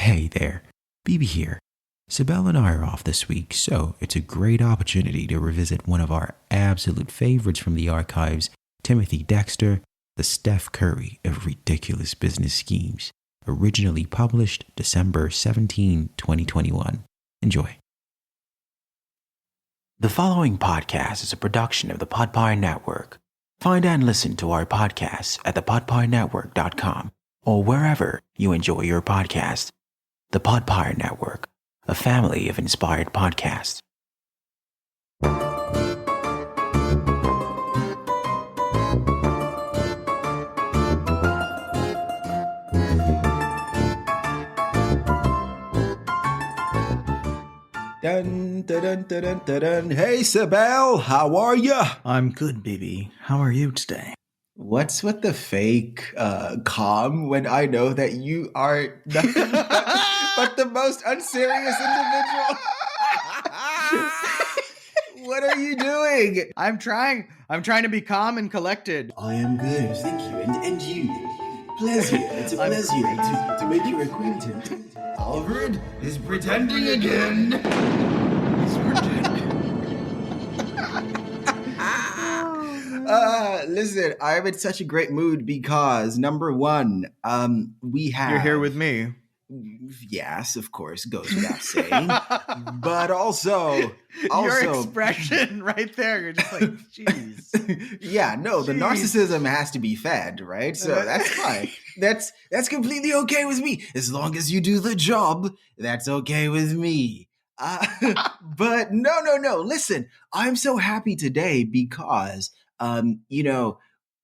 Hey there, Bibi here. Sibel and I are off this week, so it's a great opportunity to revisit one of our absolute favorites from the archives, Timothy Dexter, the Steph Curry of ridiculous business schemes, originally published December 17, 2021. Enjoy. The following podcast is a production of the Podpire Network. Find and listen to our podcasts at thepodpirenetwork.com or wherever you enjoy your podcast. The Podpire Network, a family of inspired podcasts. Dun, dun, dun, dun, dun, dun, dun. Hey, Sibel, how are ya? I'm good, Bibi. How are you today? What's with the fake calm when I know that you are nothing but the most unserious individual? What are you doing? I'm trying to be calm and collected. I am good, thank you. And you? Pleasure. It's a pleasure to make your acquaintance. Alfred is pretending again. He's pretending. Listen, I'm in such a great mood because number one, we have. You're here with me. Yes, of course, goes without saying. But also your expression right there, you're just like, jeez. Yeah, no, the narcissism has to be fed, right? So that's fine. That's completely okay with me. As long as you do the job, that's okay with me. But no. Listen, I'm so happy today because,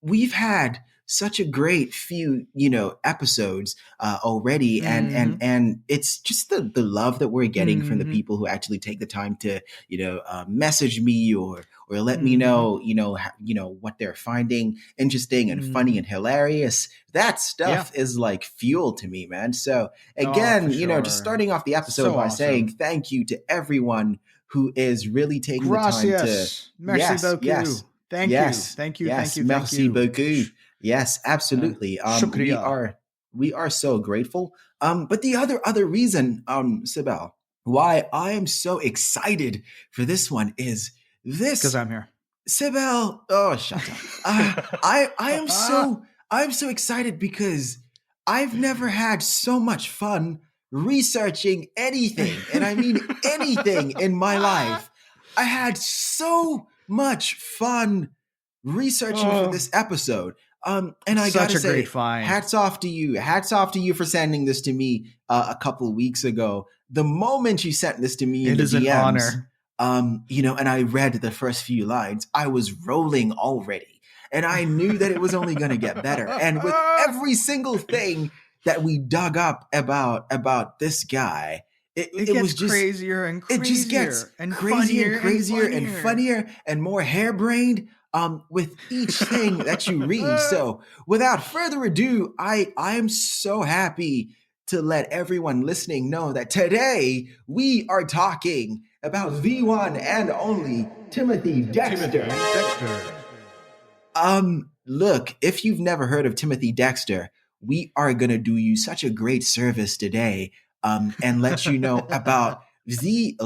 we've had such a great few, episodes already. And it's just the love that we're getting from the people who actually take the time to, message me or let me know, what they're finding interesting and funny and hilarious. That stuff is like fuel to me, man. So again, just starting off the episode by saying thank you to everyone who is really taking the time to. Merci beaucoup. Thank you. Merci beaucoup. Yes, absolutely. We are so grateful. But the other reason, Sibel, why I am so excited for this one is this. Because I'm here. Sibel, oh, shut up. I'm so excited because I've never had so much fun researching anything, and I mean anything in my life. I had so much fun researching for this episode. And I gotta say, great find. Hats off to you for sending this to me a couple of weeks ago. The moment you sent this to me in the DMs, an honor. And I read the first few lines, I was rolling already, and I knew that it was only going to get better. And with every single thing that we dug up about this guy, it was just crazier and crazier. It just gets and crazier and crazier and and funnier and more harebrained. With each thing that you read. So without further ado, I am so happy to let everyone listening know that today we are talking about the one and only Timothy Dexter. Look, if you've never heard of Timothy Dexter, we are going to do you such a great service today and let you know about the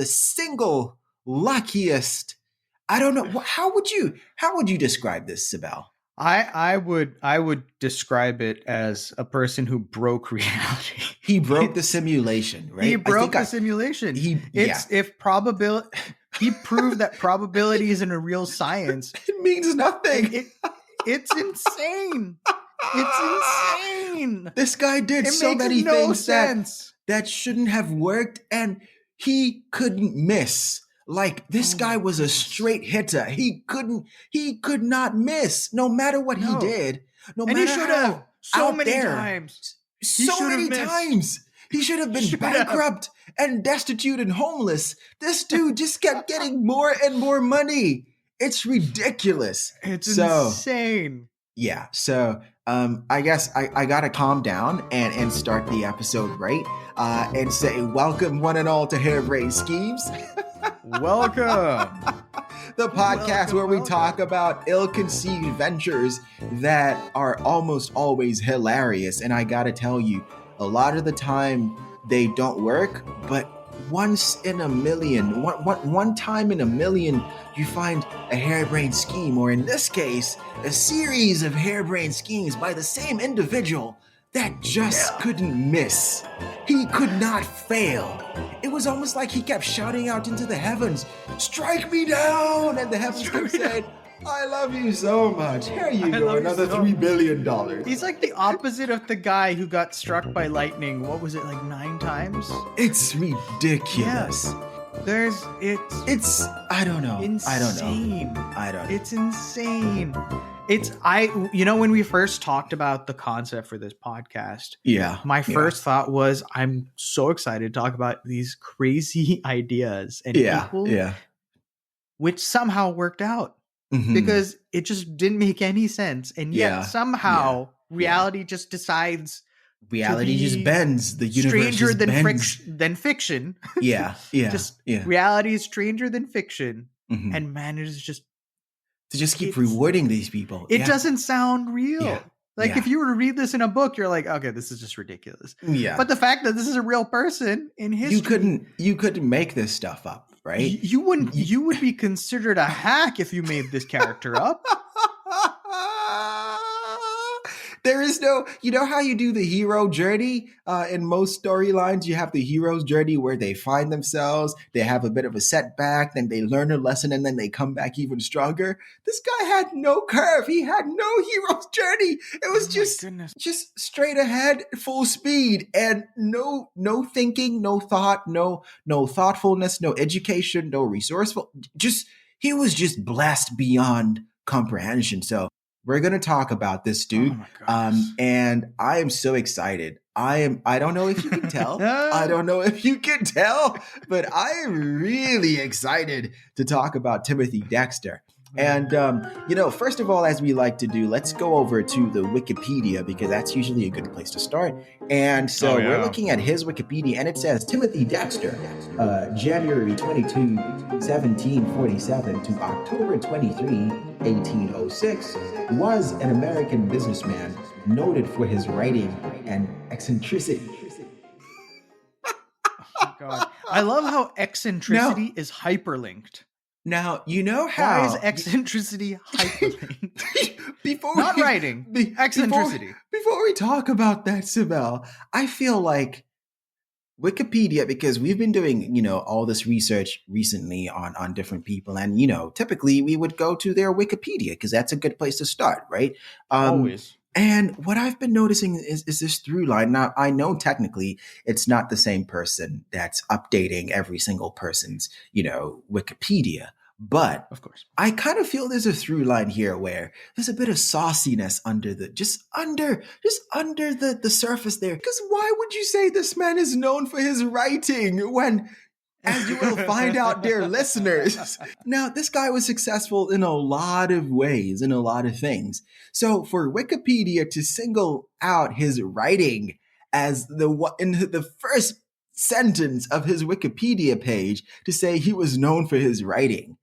single luckiest. I don't know. How would you describe this, Sibel? I would describe it as a person who broke reality. He broke the simulation, right? He broke the simulation. He proved that probability isn't a real science. It means nothing. It's insane. It's insane. This guy did so many things that shouldn't have worked, and he couldn't miss. Like, this guy was a straight hitter. He could not miss, no matter what he did. No matter he should have so many times. So many times. He should have been bankrupt and destitute and homeless. This dude just kept getting more and more money. It's ridiculous. It's insane. Yeah. So I guess I gotta calm down and start the episode right and say welcome one and all to Harebrained Schemes. Welcome. The podcast where we talk about ill-conceived ventures that are almost always hilarious. And I gotta tell you, a lot of the time they don't work, but once in a million, one time in a million, you find a harebrained scheme, or in this case, a series of harebrained schemes by the same individual that just couldn't miss. He could not fail. It was almost like he kept shouting out into the heavens, "Strike me down!" And the heavens kept saying, "I love you so much. Here you go, another $3 billion. He's like the opposite of the guy who got struck by lightning. What was it, like 9 times? It's ridiculous. It's I don't know. insane. I don't know. It's insane. When we first talked about the concept for this podcast, my first thought was, I'm so excited to talk about these crazy ideas and people, which somehow worked out. Mhm. Because it just didn't make any sense. And yet somehow reality just decides reality just bends. The universe stranger just than bends. than fiction. Just reality is stranger than fiction. Mhm. And manages to just keep rewarding these people. It doesn't sound real. Yeah. Like if you were to read this in a book, you're like, okay, this is just ridiculous. Yeah. But the fact that this is a real person in history, you couldn't make this stuff up. Right? You would be considered a hack if you made this character up. There is no, how you do the hero journey in most storylines? You have the hero's journey where they find themselves, they have a bit of a setback, then they learn a lesson, and then they come back even stronger. This guy had no curve. He had no hero's journey. It was just straight ahead, full speed, and no thinking, no thought, no thoughtfulness, no education, no resourceful. He was just blessed beyond comprehension. So we're going to talk about this dude. And I am so excited. I don't know if you can tell. I don't know if you can tell, but I am really excited to talk about Timothy Dexter. And, first of all, as we like to do, let's go over to the Wikipedia, because that's usually a good place to start. And so we're looking at his Wikipedia, and it says Timothy Dexter, January 22, 1747 to October 23, 1806, was an American businessman noted for his writing and eccentricity. Oh, God. I love how eccentricity is hyperlinked. Now, you know how... Why is eccentricity hyperlinked? Eccentricity. Before we talk about that, Sibel, I feel like Wikipedia, because we've been doing, all this research recently on different people. And, typically we would go to their Wikipedia because that's a good place to start, right? Always. And what I've been noticing is this through line. Now, I know technically it's not the same person that's updating every single person's, Wikipedia. But of course, I kind of feel there's a through line here where there's a bit of sauciness under the surface there. Because why would you say this man is known for his writing when, as you will find out, dear listeners, now this guy was successful in a lot of ways, in a lot of things. So for Wikipedia to single out his writing as in the first sentence of his Wikipedia page to say he was known for his writing,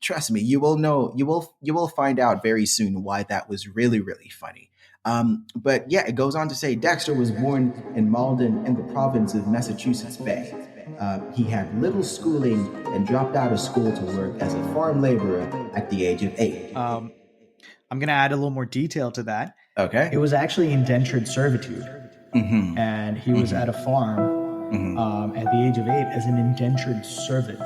trust me, you will find out very soon why that was really, really funny. But yeah, it goes on to say Dexter was born in Malden in the province of Massachusetts Bay. He had little schooling and dropped out of school to work as a farm laborer at the age of 8. I'm going to add a little more detail to that. Okay. It was actually indentured servitude. Mm-hmm. And he was at a farm at the age of 8 as an indentured servant.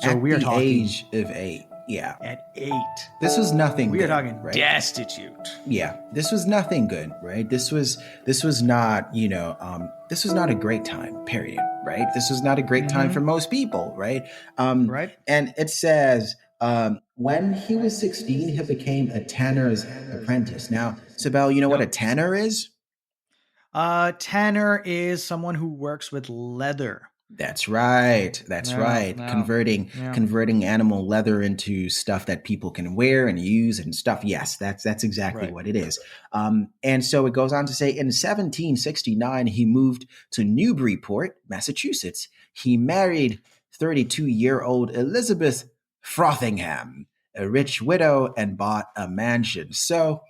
So at we are talking age of 8. Yeah. At 8. This was nothing we good. We are talking right? destitute. Yeah. This was nothing good, right? This was not, this was not a great time, period, right? This was not a great time for most people, right? Right. And it says, when he was 16, he became a tanner's apprentice. Now, Sibel, you know what a tanner is? Tanner is someone who works with leather. That's right. Converting animal leather into stuff that people can wear and use and stuff. Yes, that's exactly what it is. And so it goes on to say in 1769, he moved to Newburyport, Massachusetts. He married 32-year-old Elizabeth Frothingham, a rich widow, and bought a mansion. So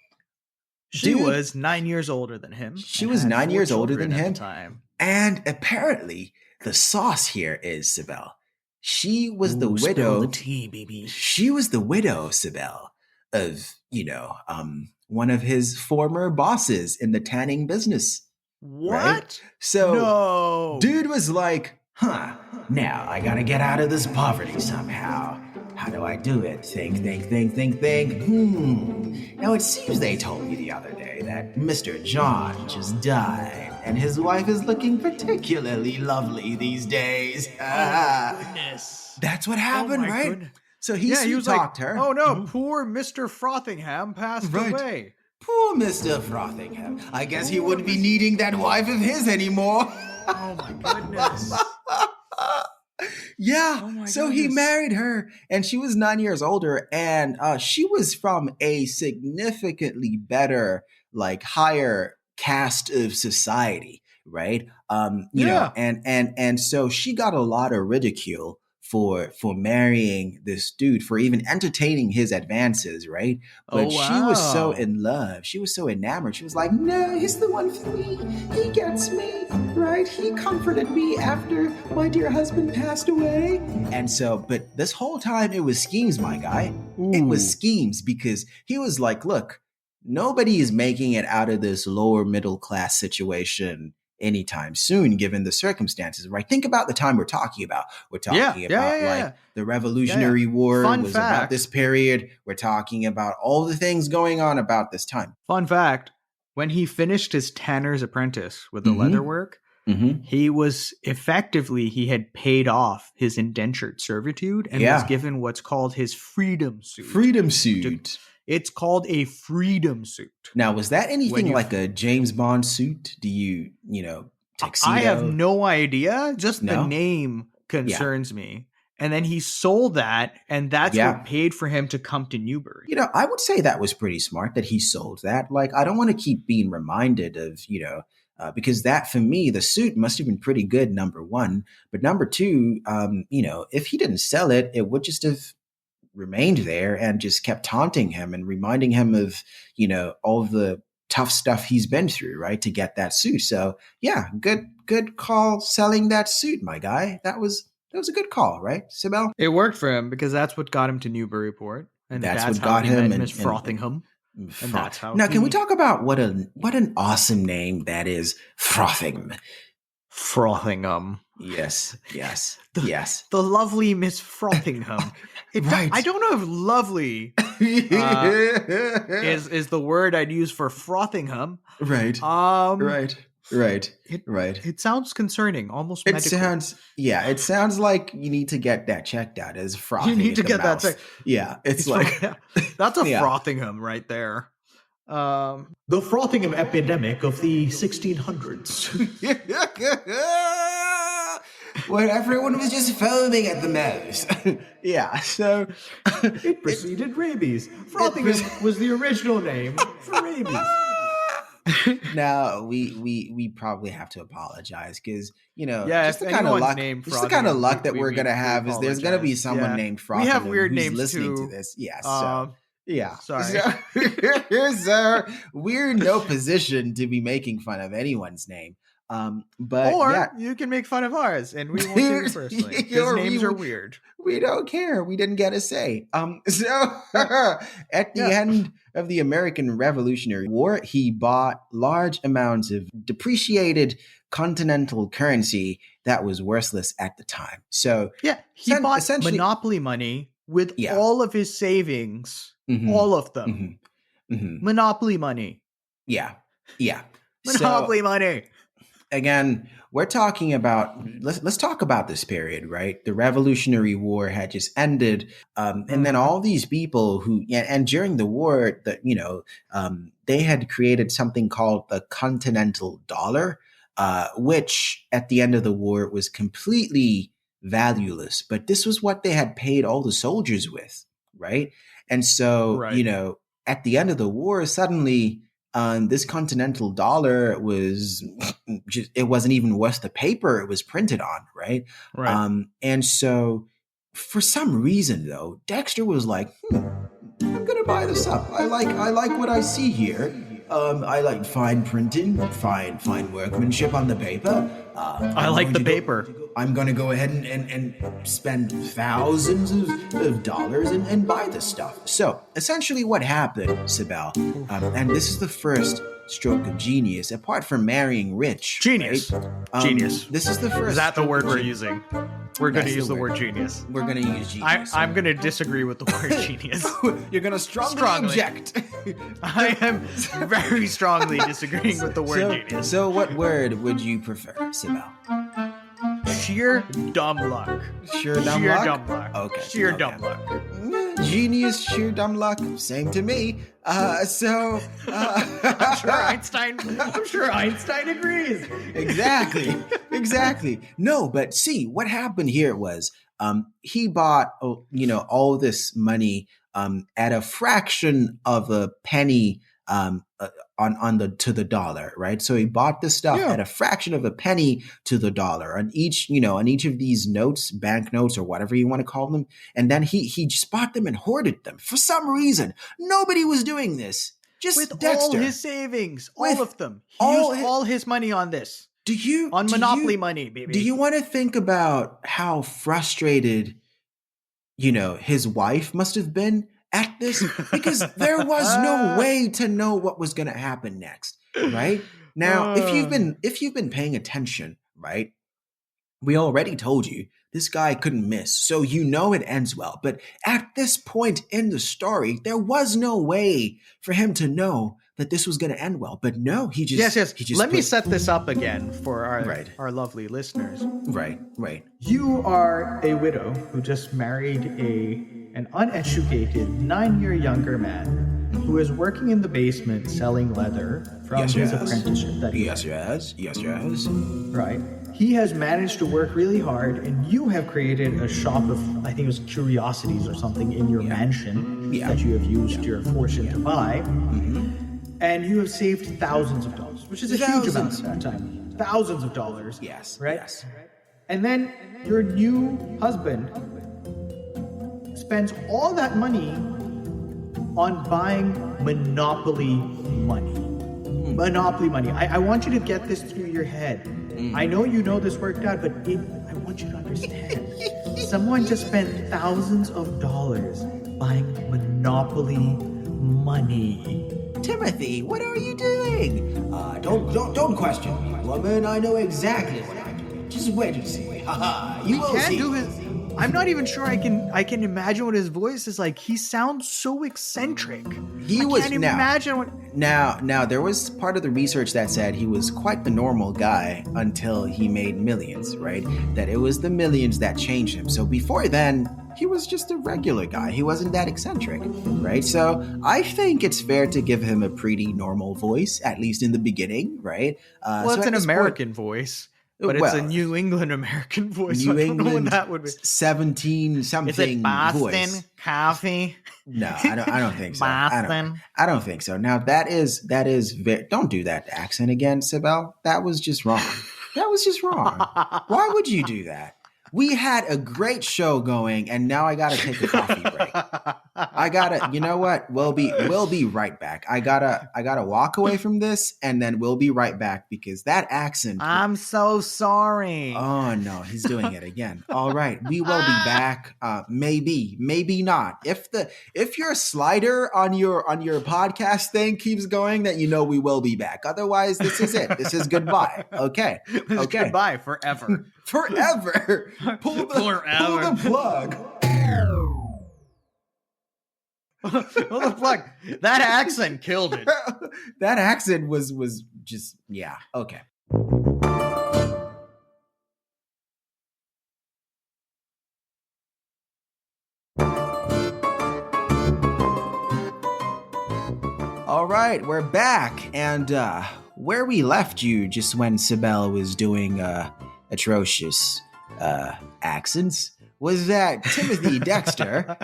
She was 9 years older than him. She was 9 years older than him. At the time. And apparently, the sauce here is, Sibel, she was the widow. Spill the tea, baby. She was the widow, Sibel, of, one of his former bosses in the tanning business. What? Right? So, dude was like, now I gotta get out of this poverty somehow. How do I do it? Think. Now it seems they told me the other day that Mr. John just died, and his wife is looking particularly lovely these days. Oh, goodness. That's what happened, right? Goodness. So he talked her. Oh no, poor Mr. Frothingham passed away. Poor Mr. Frothingham. I guess he wouldn't be needing that wife of his anymore. Oh my goodness. Yeah, so he married her, and she was 9 years older, and she was from a significantly better, higher caste of society, right? You know, and so she got a lot of ridicule for marrying this dude, for even entertaining his advances, right? But she was so in love. She was so enamored. She was like, no, he's the one for me. He gets me, right? He comforted me after my dear husband passed away. And so, but this whole time it was schemes, my guy. Ooh. It was schemes, because he was like, look, nobody is making it out of this lower middle class situation anytime soon, given the circumstances, right? Think about the time we're talking about. We're talking about the Revolutionary War was about this period. We're talking about all the things going on about this time. Fun fact, when he finished his tanner's apprentice with the leather work, he was he had paid off his indentured servitude and was given what's called his freedom suit. It's called a freedom suit. Now, was that anything like a James Bond suit? Do you tuxedo? I have no idea. Just the name concerns me. And then he sold that, and that's what paid for him to come to Newbury. I would say that was pretty smart that he sold that. I don't want to keep being reminded of, because that, for me, the suit must have been pretty good, number one. But number two, if he didn't sell it, it would just have remained there and just kept taunting him and reminding him of, all the tough stuff he's been through, right, to get that suit. So yeah, good call selling that suit, my guy. That was a good call, right, Sibel? It worked for him, because that's what got him to Newburyport, and that's what got him and Miss Frothingham. And that's how. Now, can we talk about what an awesome name that is, Frothingham? Frothingham. Yes. The lovely Miss Frothingham. Right. I don't know if lovely is the word I'd use for Frothingham. Right. Right. It sounds concerning, almost medical. It sounds like you need to get that checked out as frothing. You need to get that checked. Yeah, it's that's a Frothingham right there. The Frothingham epidemic of the 1600s. Where everyone was just foaming at the mouth. Yeah, so it preceded rabies. Frothingham was the original name for rabies. Now we probably have to apologize, because just the kind of luck that we're gonna have is there's gonna be someone named Frothingham. We have weird names listening too. to this. Yeah, yeah. Sorry. So we're in no position to be making fun of anyone's name. But you can make fun of ours, and we won't do it personally. Because names are weird. We don't care. We didn't get a say. So at the end of the American Revolutionary War, he bought large amounts of depreciated continental currency that was worthless at the time. So he bought monopoly money with all of his savings, all of them. Monopoly money. Yeah. Monopoly money. Again, we're talking about, let's talk about this period, right? The Revolutionary War had just ended. And then all these people and during the war, they had created something called the Continental Dollar, which at the end of the war was completely valueless. But this was what they had paid all the soldiers with, right? And so, at the end of the war, suddenly this Continental Dollar it wasn't even worth the paper it was printed on, right? And so for some reason, though, Dexter was like, I'm going to buy this up. I like what I see here. I like fine printing, fine workmanship on the paper. I like the paper. I'm going to go ahead and spend thousands of dollars and buy this stuff. So essentially what happened, Sibel, and this is the first stroke of genius, apart from marrying rich. Genius. Right? Genius. This is the first. Is that the word we're using? We're going to use the word genius. We're going to use genius. I'm going to disagree with the word genius. You're going to strongly object. I am very strongly disagreeing with the word genius. So what word would you prefer, Sibel? Sheer dumb luck. Sheer dumb luck? Okay. Sheer dumb luck. Genius, sheer dumb luck. Same to me. I'm sure Einstein agrees. Exactly. No, but see, what happened here was he bought all this money at a fraction of a penny to the dollar, right? So he bought this stuff at a fraction of a penny to the dollar on each of these notes, banknotes or whatever you want to call them. And then he just bought them and hoarded them for some reason. Nobody was doing this. Just with Dexter. All his savings, all of them. He used all his money on this. Monopoly money, baby. Do you want to think about how frustrated, his wife must have been at this? Because there was no way to know what was going to happen next, right? Now, if you've been paying attention, right? We already told you this guy couldn't miss, so it ends well. But at this point in the story, there was no way for him to know that this was going to end well. But no, he just Let me set this up again for our lovely listeners. Right. You are a widow who just married an uneducated 9-year younger man who is working in the basement selling leather from his apprenticeship that he has. Right. He has managed to work really hard, and you have created a shop of, I think it was curiosities or something in your mansion that you have used your fortune to buy. Mm-hmm. And you have saved thousands of dollars, which is a huge amount at that time. Thousands of dollars. Yes. Right? Yes. And then your new husband spends all that money on buying Monopoly money. Monopoly money. I want you to get this through your head. I know you know this worked out, but I want you to understand. Someone just spent thousands of dollars buying Monopoly money. Timothy, what are you doing? Don't question me, woman. I know exactly what I'm doing. Just wait and see. You will see. I'm not even sure I can imagine what his voice is like. He sounds so eccentric. Now there was part of the research that said he was quite the normal guy until he made millions, right? That it was the millions that changed him. So before then, he was just a regular guy. He wasn't that eccentric, right? So I think it's fair to give him a pretty normal voice, at least in the beginning, right? It's an American voice. But it's a New England American voice. New England, what that would be. 17-something Is it Boston voice. Coffee? No, I don't think so. Boston. I don't think so. Now that is don't do that accent again, Sibel. That was just wrong. Why would you do that? We had a great show going, and now I gotta take a coffee break. You know what? We'll be right back. I gotta walk away from this, and then we'll be right back because that accent. I'm so sorry. Oh no, he's doing it again. All right, we will be back. Maybe not. If your slider on your podcast thing keeps going, that we will be back. Otherwise, this is it. This is goodbye. Okay. Goodbye forever. Forever. Pull the plug. Pull the plug. That accent killed it. That accent was just okay. All right, we're back, and where we left you just when Sibel was doing atrocious accents was that Timothy Dexter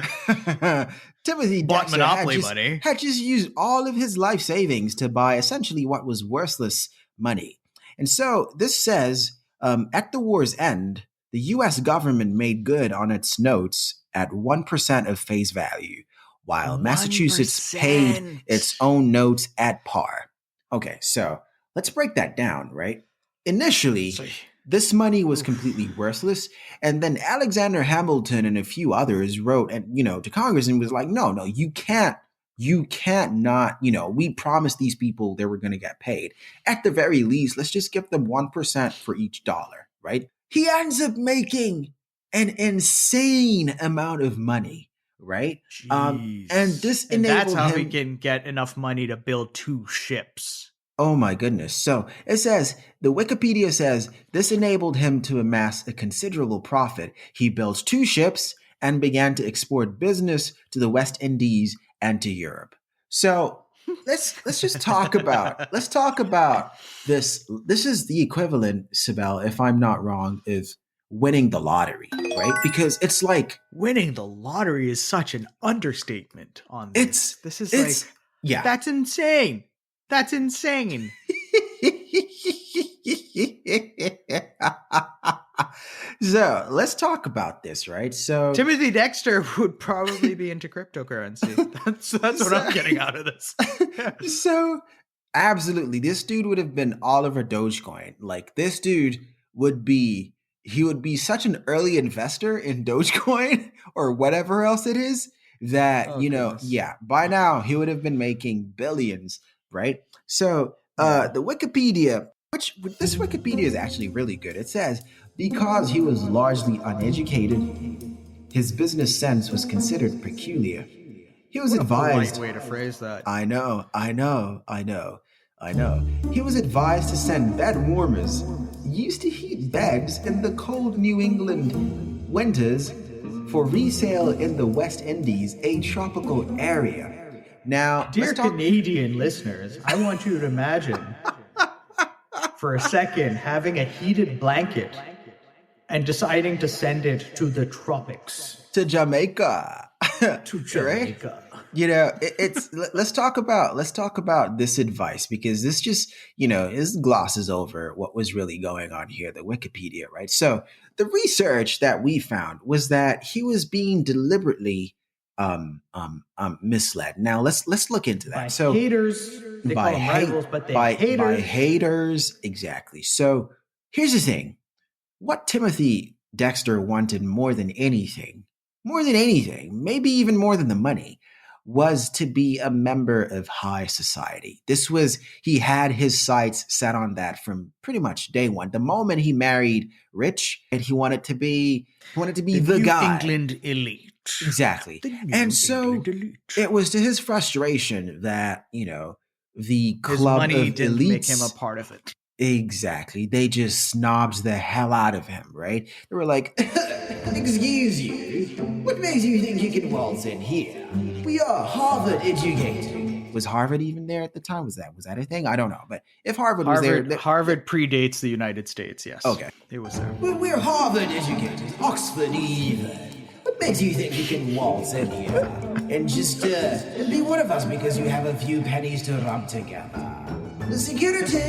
bought Monopoly money. Had just used all of his life savings to buy essentially what was worthless money. And so this says, at the war's end, the U.S. government made good on its notes at 1% of face value, while Massachusetts paid its own notes at par. Okay, so let's break that down, right? Initially, this money was completely worthless, and then Alexander Hamilton and a few others wrote, and to Congress and was like, no, you can't not, we promised these people they were going to get paid. At the very least, let's just give them 1% for each dollar, right? He ends up making an insane amount of money, right? And this enabled that's how him, he can get enough money to build 2 ships. Oh my goodness. So it says, the Wikipedia says, this enabled him to amass a considerable profit. He built 2 ships and began to export business to the West Indies and to Europe. So let's just talk about this. This is the equivalent, Sibel, if I'm not wrong, is winning the lottery, right? Because it's like winning the lottery is such an understatement on this. Yeah, that's insane. That's insane. So let's talk about this, right? So Timothy Dexter would probably be into cryptocurrency. That's what I'm getting out of this. So absolutely, this dude would have been all over Dogecoin. Like this dude would be such an early investor in Dogecoin or whatever else it is that, by now he would have been making billions, right? So the Wikipedia, this Wikipedia is actually really good. It says, because he was largely uneducated, his business sense was considered peculiar. He was advised. A polite way to phrase that. I know. He was advised to send bed warmers used to heat beds in the cold New England winters for resale in the West Indies, a tropical area. Now, dear Canadian listeners, I want you to imagine for a second having a heated blanket and deciding to send it to the tropics. To Jamaica. To Jamaica. Right? Let's talk about this advice, because this just, this glosses over what was really going on here, the Wikipedia, right? So the research that we found was that he was being deliberately misled. Now let's look into that. By haters, they call them rivals, but they haters. By haters, exactly. So here's the thing. What Timothy Dexter wanted more than anything, maybe even more than the money, was to be a member of high society. He had his sights set on that from pretty much day one. The moment he married Rich, and he wanted to be the New guy. England elite. Exactly. And so it was to his frustration that, the club his money of didn't elites make him a part of it. Exactly. They just snobbed the hell out of him, right? They were like, excuse you, what makes you think you can waltz in here? We are Harvard educated. Was Harvard even there at the time? Was that a thing? I don't know. But if Harvard was there... Harvard predates the United States, yes. Okay. It was there. Well, we're Harvard educated, Oxford even. What makes you think you can waltz in here and just be one of us because you have a few pennies to rub together? Security!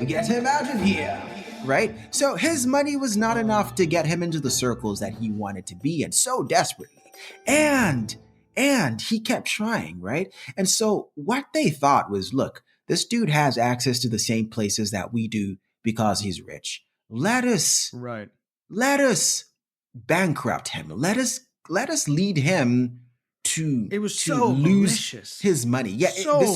Get him out of here! Right? So his money was not enough to get him into the circles that he wanted to be in so desperately. And he kept trying, right? And so what they thought was, look, this dude has access to the same places that we do because he's rich. Let us bankrupt him. Let us lead him to lose malicious. His money. Yeah,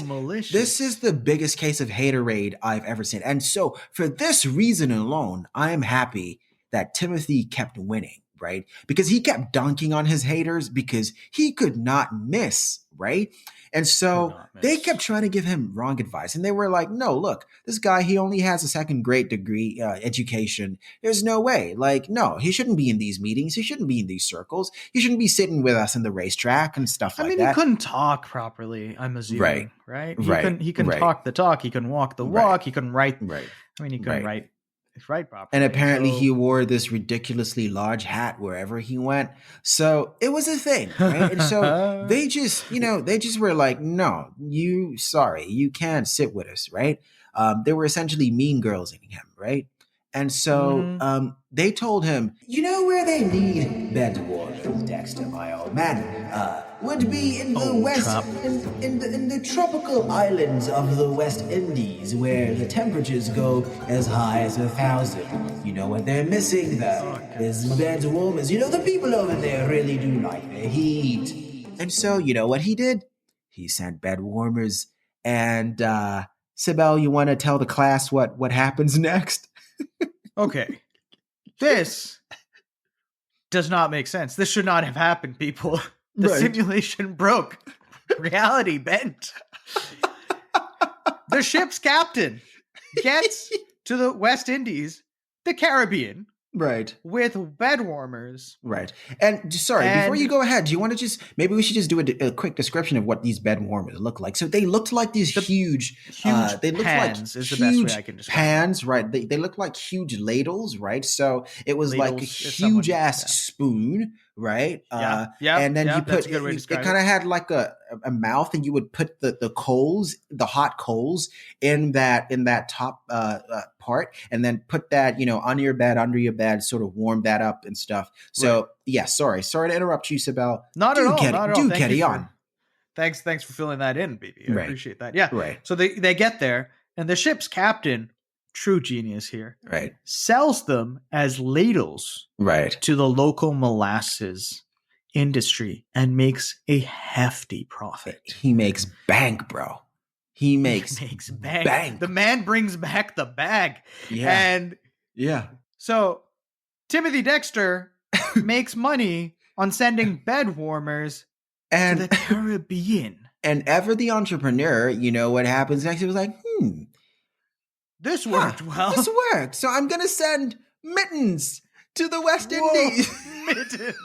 malicious. This is the biggest case of haterade I've ever seen. And so for this reason alone, I am happy that Timothy kept winning, right? Because he kept dunking on his haters because he could not miss, right? And so they kept trying to give him wrong advice. And they were like, no, look, this guy, he only has a second grade degree education. There's no way. Like, no, he shouldn't be in these meetings. He shouldn't be in these circles. He shouldn't be sitting with us in the racetrack and stuff like that. He couldn't talk properly, I'm assuming, right? He can talk the talk. He can walk the walk. He can write. Right. He couldn't write. Right, properly. And apparently he wore this ridiculously large hat wherever he went. So it was a thing, right? And so they just were like, no, you can't sit with us, right? They were essentially mean girlsing him, right? And so they told him, you know where they need bed warmers, Dexter, my old man? would be in the in the tropical islands of the West Indies, where the temperatures go as high as 1,000. You know what they're missing though? Is bed warmers. You know, the people over there really do like their heat. And so, you know what he did? He sent bed warmers. And Sibel, you want to tell the class what happens next? Okay. This does not make sense. This should not have happened, people. The simulation broke. Reality bent. The ship's captain gets to the West Indies, the Caribbean. Right. With bed warmers. Right. And before you go ahead, do you want to maybe we should just do a quick description of what these bed warmers look like. So they looked like these huge they looked pans like is the best way I can describe pans, right? They look like huge ladles, right? So it was like a huge ass spoon, right? And then you put it kind of had like a mouth, and you would put the coals, the hot coals in that top part, and then put that, under your bed, sort of warm that up and stuff. So sorry to interrupt you, Sibel. Not at all. Do carry on. Thanks for filling that in, Bibi. I appreciate that. Yeah. Right. So they get there, and the ship's captain, true genius here, right, sells them as ladles, right, to the local molasses industry and makes a hefty profit. He makes bank, bro. He makes bank. The man brings back the bag. Yeah. And so Timothy Dexter makes money on sending bed warmers to the Caribbean. And ever the entrepreneur, you know what happens next? He was like, this worked well. This worked. So I'm going to send mittens to the West Indies. Mittens.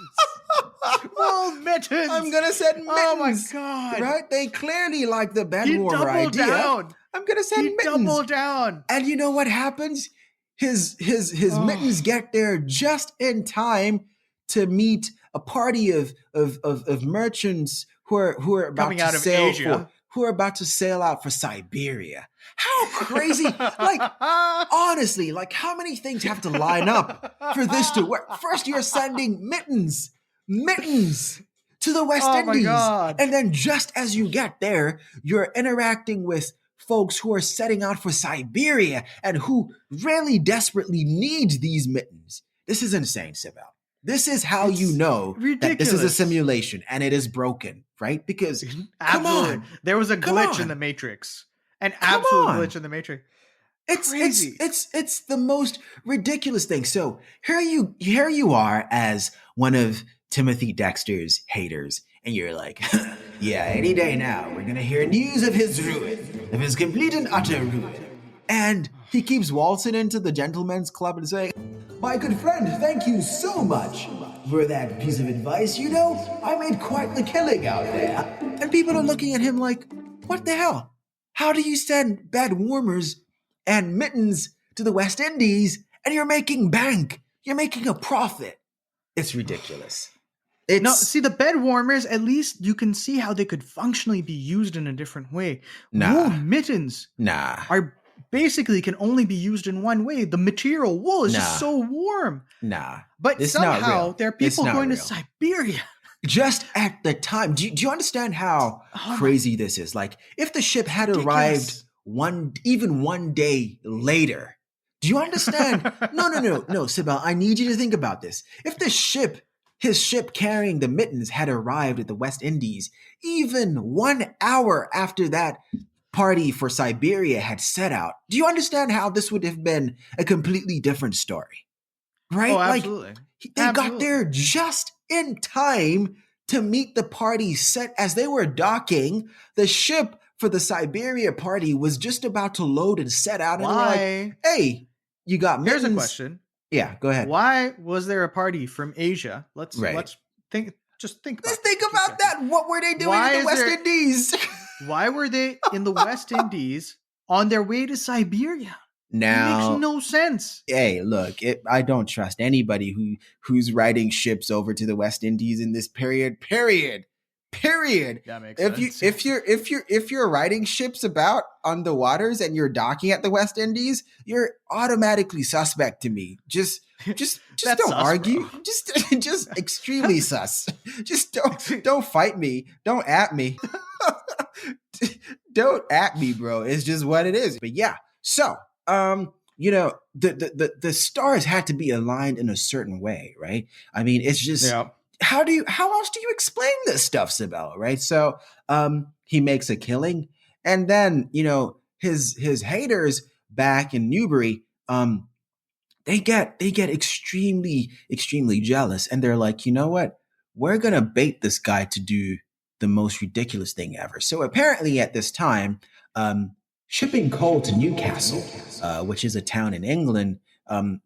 Well, mittens. I'm going to send mittens. Oh my God. Right? They clearly like the bed warmer idea. Down. I'm going to send mittens. Double down. And you know what happens? His mittens get there just in time to meet a party of merchants who are about coming out to of sail Asia. Who are about to sail out for Siberia. How crazy! Honestly, how many things have to line up for this to work? First, you're sending mittens to the West Indies. And then just as you get there, you're interacting with folks who are setting out for Siberia and who really desperately need these mittens. This is insane, Sibel. This is how you know that this is a simulation and it is broken, right? Because come on, there was a glitch in the Matrix, an absolute glitch in the Matrix. It's crazy. It's the most ridiculous thing. So here you are as one of Timothy Dexter's haters, and you're like, yeah, any day now we're gonna hear news of his ruin, of his complete and utter ruin. And he keeps waltzing into the gentleman's club and saying, my good friend, thank you so much for that piece of advice. You know, I made quite the killing out there. And people are looking at him like, what the hell? How do you send bed warmers and mittens to the West Indies and you're making bank? You're making a profit. It's ridiculous. See, the bed warmers, at least you can see how they could functionally be used in a different way. Wool mittens are basically can only be used in one way. The material wool is just so warm. But somehow there are people going to Siberia. Just at the time. Do you understand how crazy this is? Like, if the ship had arrived one day later, do you understand? No, Sibel, I need you to think about this. If his ship carrying the mittens had arrived at the West Indies even 1 hour after that party for Siberia had set out, do you understand how this would have been a completely different story? Right? Oh, absolutely. They got there just in time to meet the party set as they were docking. The ship for the Siberia party was just about to load and set out. And Why? They're like, hey, you got mittens. Here's a question. Yeah, go ahead. Why was there a party from Asia? Let's think. Just think about. Let's think about that. What were they doing in the West Indies? Why were they in the West Indies on their way to Siberia? Now, it makes no sense. Hey, look, I don't trust anybody who's riding ships over to the West Indies in this period. Period. That makes sense. If you're riding ships about on the waters and you're docking at the West Indies, you're automatically suspect to me. Just don't sus, argue. bro. Just extremely sus. Just don't fight me. Don't at me. Don't at me, bro. It's just what it is. But yeah. So, the stars had to be aligned in a certain way, right? I mean, it's just how else do you explain this stuff, Sibel, right? So he makes a killing, and then his haters back in Newbury, they get extremely, extremely jealous, and they're like, you know what? We're gonna bait this guy to do the most ridiculous thing ever. So apparently at this time, shipping coal to Newcastle, which is a town in England,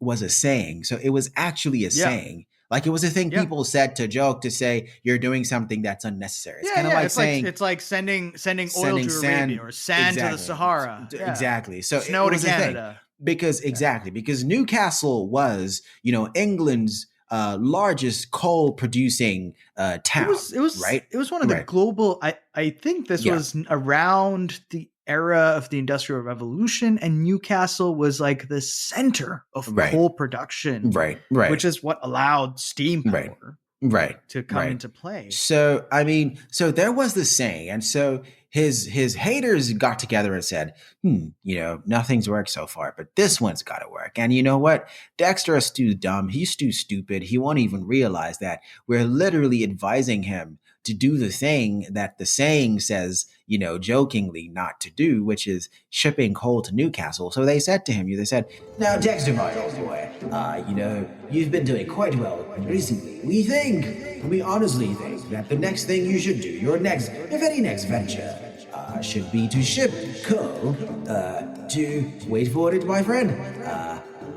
was a saying. So it was actually a saying. Like it was a thing people said to joke, to say you're doing something that's unnecessary. It's kind of like saying it's like sending oil to Arabia or sand to the Sahara. Exactly. So snow to Canada. Because Newcastle was, England's largest coal producing town. It was right. It was one of the global. I think this was around the era of the Industrial Revolution, and Newcastle was like the center of coal production, right, which is what allowed steam power, to come into play. So I mean, so there was this saying, and so his haters got together and said, nothing's worked so far, but this one's got to work. And you know what? Dexter is too dumb. He's too stupid. He won't even realize that we're literally advising him to do the thing that the saying says, jokingly not to do, which is shipping coal to Newcastle. So they said to him, now, Dexter, my old boy, you've been doing quite well recently. We honestly think that the next thing you should do, your next venture, should be to ship coal to, wait for it, my friend.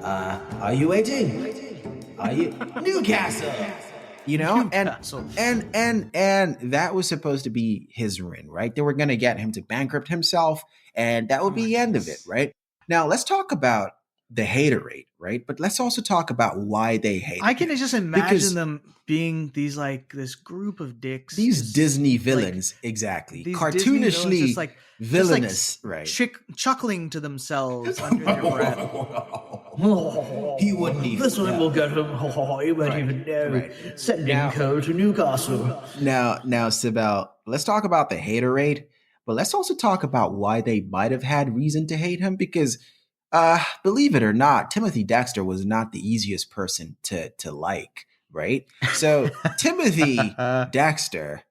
Are you waiting? Are you? Newcastle! And that was supposed to be his ruin, right? They were going to get him to bankrupt himself, and that would be the end of it, right? Now, let's talk about the haterade, right? But let's also talk about why they hate. I can just imagine them being these this group of dicks, these Disney villains, exactly, cartoonishly villainous, right? Chuckling to themselves under their breath. He wouldn't even. This one will get him. He won't even know. Sending coal to Newcastle. Now, Sibel, let's talk about the haterade, but let's also talk about why they might have had reason to hate him, because believe it or not, Timothy Dexter was not the easiest person to like, right? So Timothy Dexter,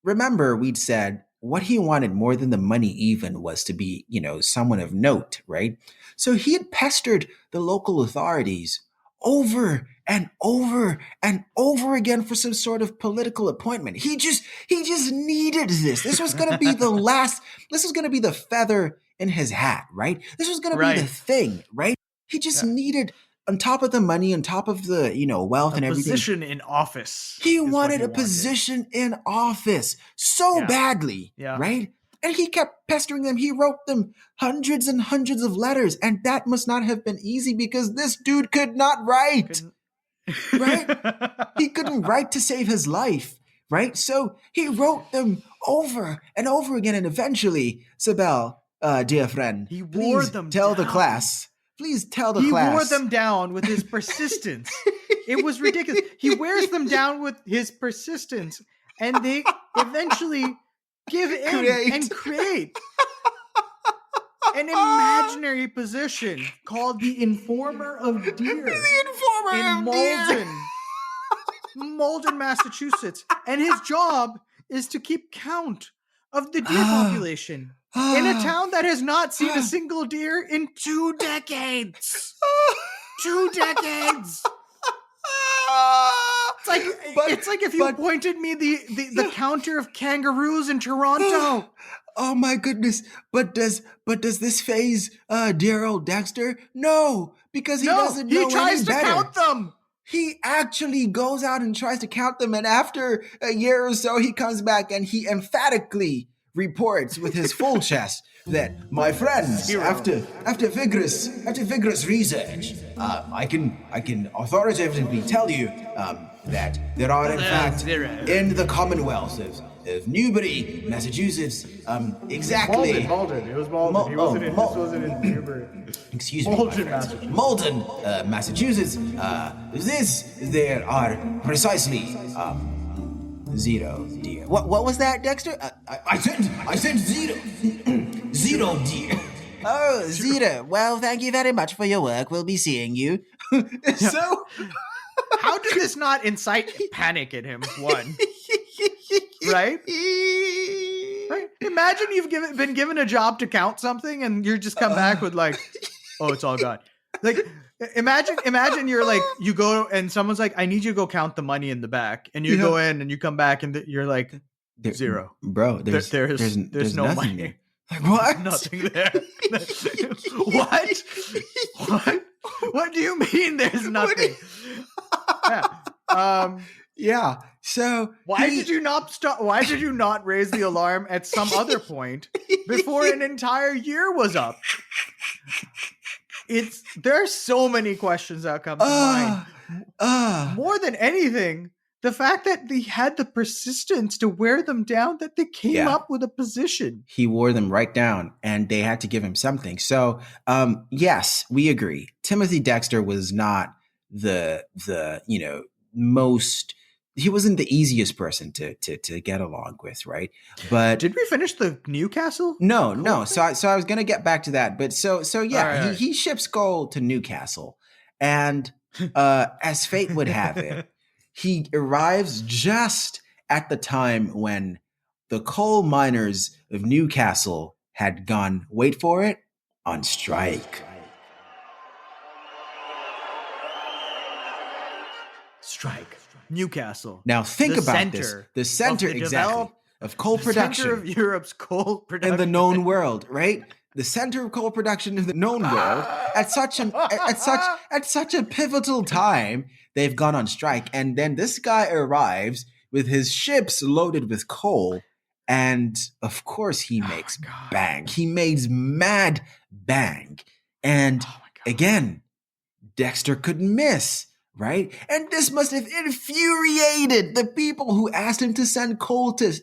remember we'd said what he wanted more than the money even was to be, someone of note, right? So he had pestered the local authorities over and over and over again for some sort of political appointment. He just needed this. This was going to be this was going to be the feather in his hat, right? This was going to be the thing, right? He just needed, on top of the money, on top of the, wealth and everything, position in office. He wanted a position in office so badly, right? And he kept pestering them. He wrote them hundreds and hundreds of letters, and that must not have been easy because this dude could not write, right? He couldn't write to save his life, right? So he wrote them over and over again, and eventually, Sibel, dear friend, he wore them down. Please tell the class. He wore them down with his persistence. It was ridiculous. He wears them down with his persistence, and they eventually give in and create an imaginary position called the Informer of Deer. The Informer of Deer. Malden, Massachusetts. And his job is to keep count of the deer population in a town that has not seen a single deer in 2 decades. 2 decades. It's like if you appointed me the counter of kangaroos in Toronto. Oh my goodness! But does this phase dear old Dexter? No, because he doesn't know any better. He tries to count them. He actually goes out and tries to count them, and after a year or so, he comes back and he emphatically reports with his full chest that, my friends, after vigorous research, I can authoritatively tell you that there are in fact in the Commonwealth of Newbury, Massachusetts, exactly. Malden. It was Malden. This wasn't in Newbury. Excuse me, Malden, Massachusetts. There are precisely 0 deer. What was that, Dexter? I said 0. 0 deer. Oh, 0. Well, thank you very much for your work. We'll be seeing you. So, how did this not incite panic in him? One, right? Right? Imagine you've been given a job to count something, and you just come back with like, "Oh, it's all gone." Like, imagine you're like, you go and someone's like, "I need you to go count the money in the back," and you go in and you come back and you're like, 0, bro. There's no money. There. Like, what? Nothing there. What? What do you mean? There's nothing. Yeah. So why did you not stop? Why did you not raise the alarm at some other point before an entire year was up? There are so many questions that come to mind. More than anything, the fact that they had the persistence to wear them down, that they came up with a position. He wore them right down, and they had to give him something. So, yes, we agree. Timothy Dexter was not the most. He wasn't the easiest person to get along with, right? But did we finish the Newcastle? No. So I was gonna get back to that, but so yeah, right. He ships coal to Newcastle, and as fate would have it, he arrives just at the time when the coal miners of Newcastle had gone, wait for it, on strike. Strike. Newcastle. Now think about this. The center exactly of coal production. The center of Europe's coal production. In the known world, right? The center of coal production in the known world at such a pivotal time, they've gone on strike. And then this guy arrives with his ships loaded with coal. And of course he makes bang. He makes mad bang. And again, Dexter couldn't miss. Right? And this must have infuriated the people who asked him to send coal to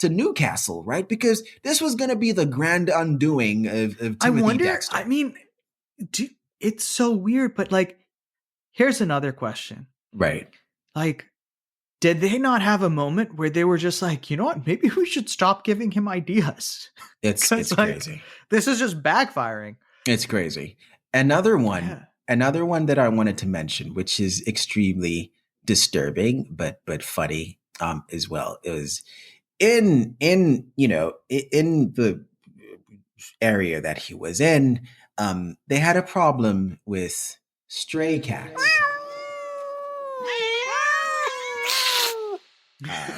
Newcastle, right? Because this was going to be the grand undoing of Timothy Dexter. I mean, it's so weird, but like, here's another question. Right. Like, did they not have a moment where they were just like, you know what, maybe we should stop giving him ideas? It's like, crazy. This is just backfiring. It's crazy. Another one that I wanted to mention, which is extremely disturbing, but funny as well, is in the area that he was in, they had a problem with stray cats.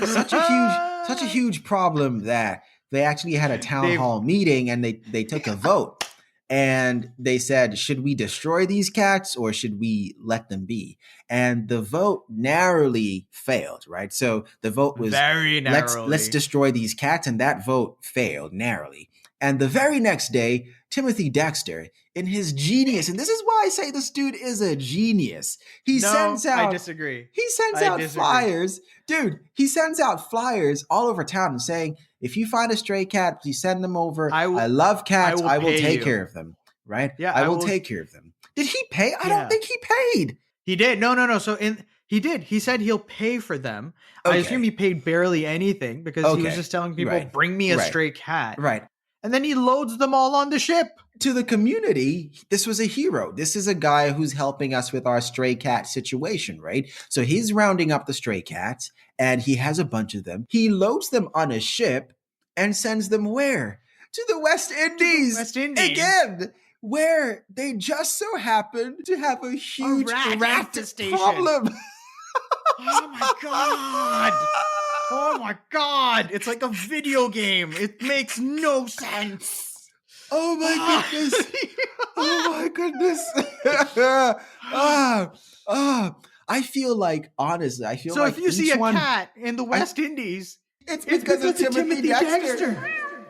Such a huge problem that they actually had a town hall meeting and they took a vote. And they said, should we destroy these cats or should we let them be? And the vote narrowly failed, right? So the vote was very narrowly. Let's destroy these cats, and that vote failed narrowly. And the very next day, Timothy Dexter, in his genius, and this is why I say this dude is a genius. I disagree. He sends out flyers. Dude, he sends out flyers all over town saying, if you find a stray cat, please send them over. I love cats. I will take care of them. Right? Yeah, I will take care of them. Did he pay? I don't think he paid. He did. No. So he did. He said he'll pay for them. Okay. I assume he paid barely anything because he was just telling people, bring me a stray cat. Right. And then he loads them all on the ship. To the community, this was a hero. This is a guy who's helping us with our stray cat situation, right? So he's rounding up the stray cats, and he has a bunch of them. He loads them on a ship and sends them where? To the West Indies. Again, where they just so happen to have a huge rat problem. Oh my God. Oh my God. It's like a video game. It makes no sense. Oh my goodness. Oh my goodness. I feel like, honestly, so if you see a cat in the West Indies, it's because of Timothy Dexter.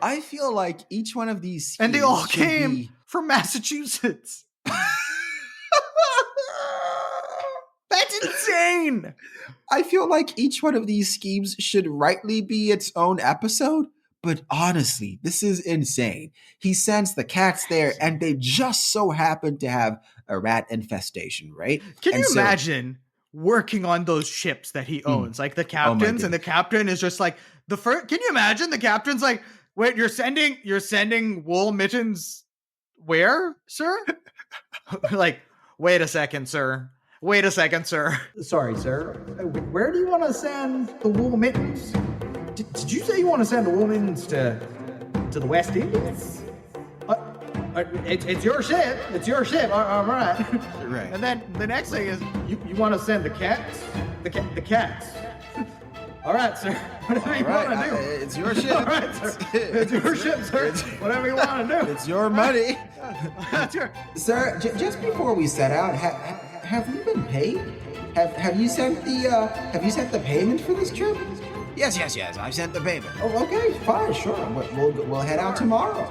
I feel like each one of these schemes and they all came from Massachusetts. That's insane. I feel like each one of these schemes should rightly be its own episode. But honestly, this is insane. He sends the cats there, and they just so happen to have a rat infestation, right? Can you imagine working on those ships that he owns, like the captains, and the captain is just like the first? Can you imagine the captain's like, "Wait, you're sending wool mittens where, sir?" Like, wait a second, sir. Sorry, sir. Where do you want to send the wool mittens? Did you say you want to send the wool mittens to the West Indies? It's your ship. It's your ship. All right. Right. And then the next thing is, You want to send the cats? The cats. All right, sir. Whatever you want to do. It's your ship. All right, sir. It's your ship, sir. Whatever you want to do. It's your money. Sir, just before we set out, have you been paid? Have you sent the payment for this trip? Yes. I've sent the payment. Oh, okay, fine, sure. We'll head out tomorrow.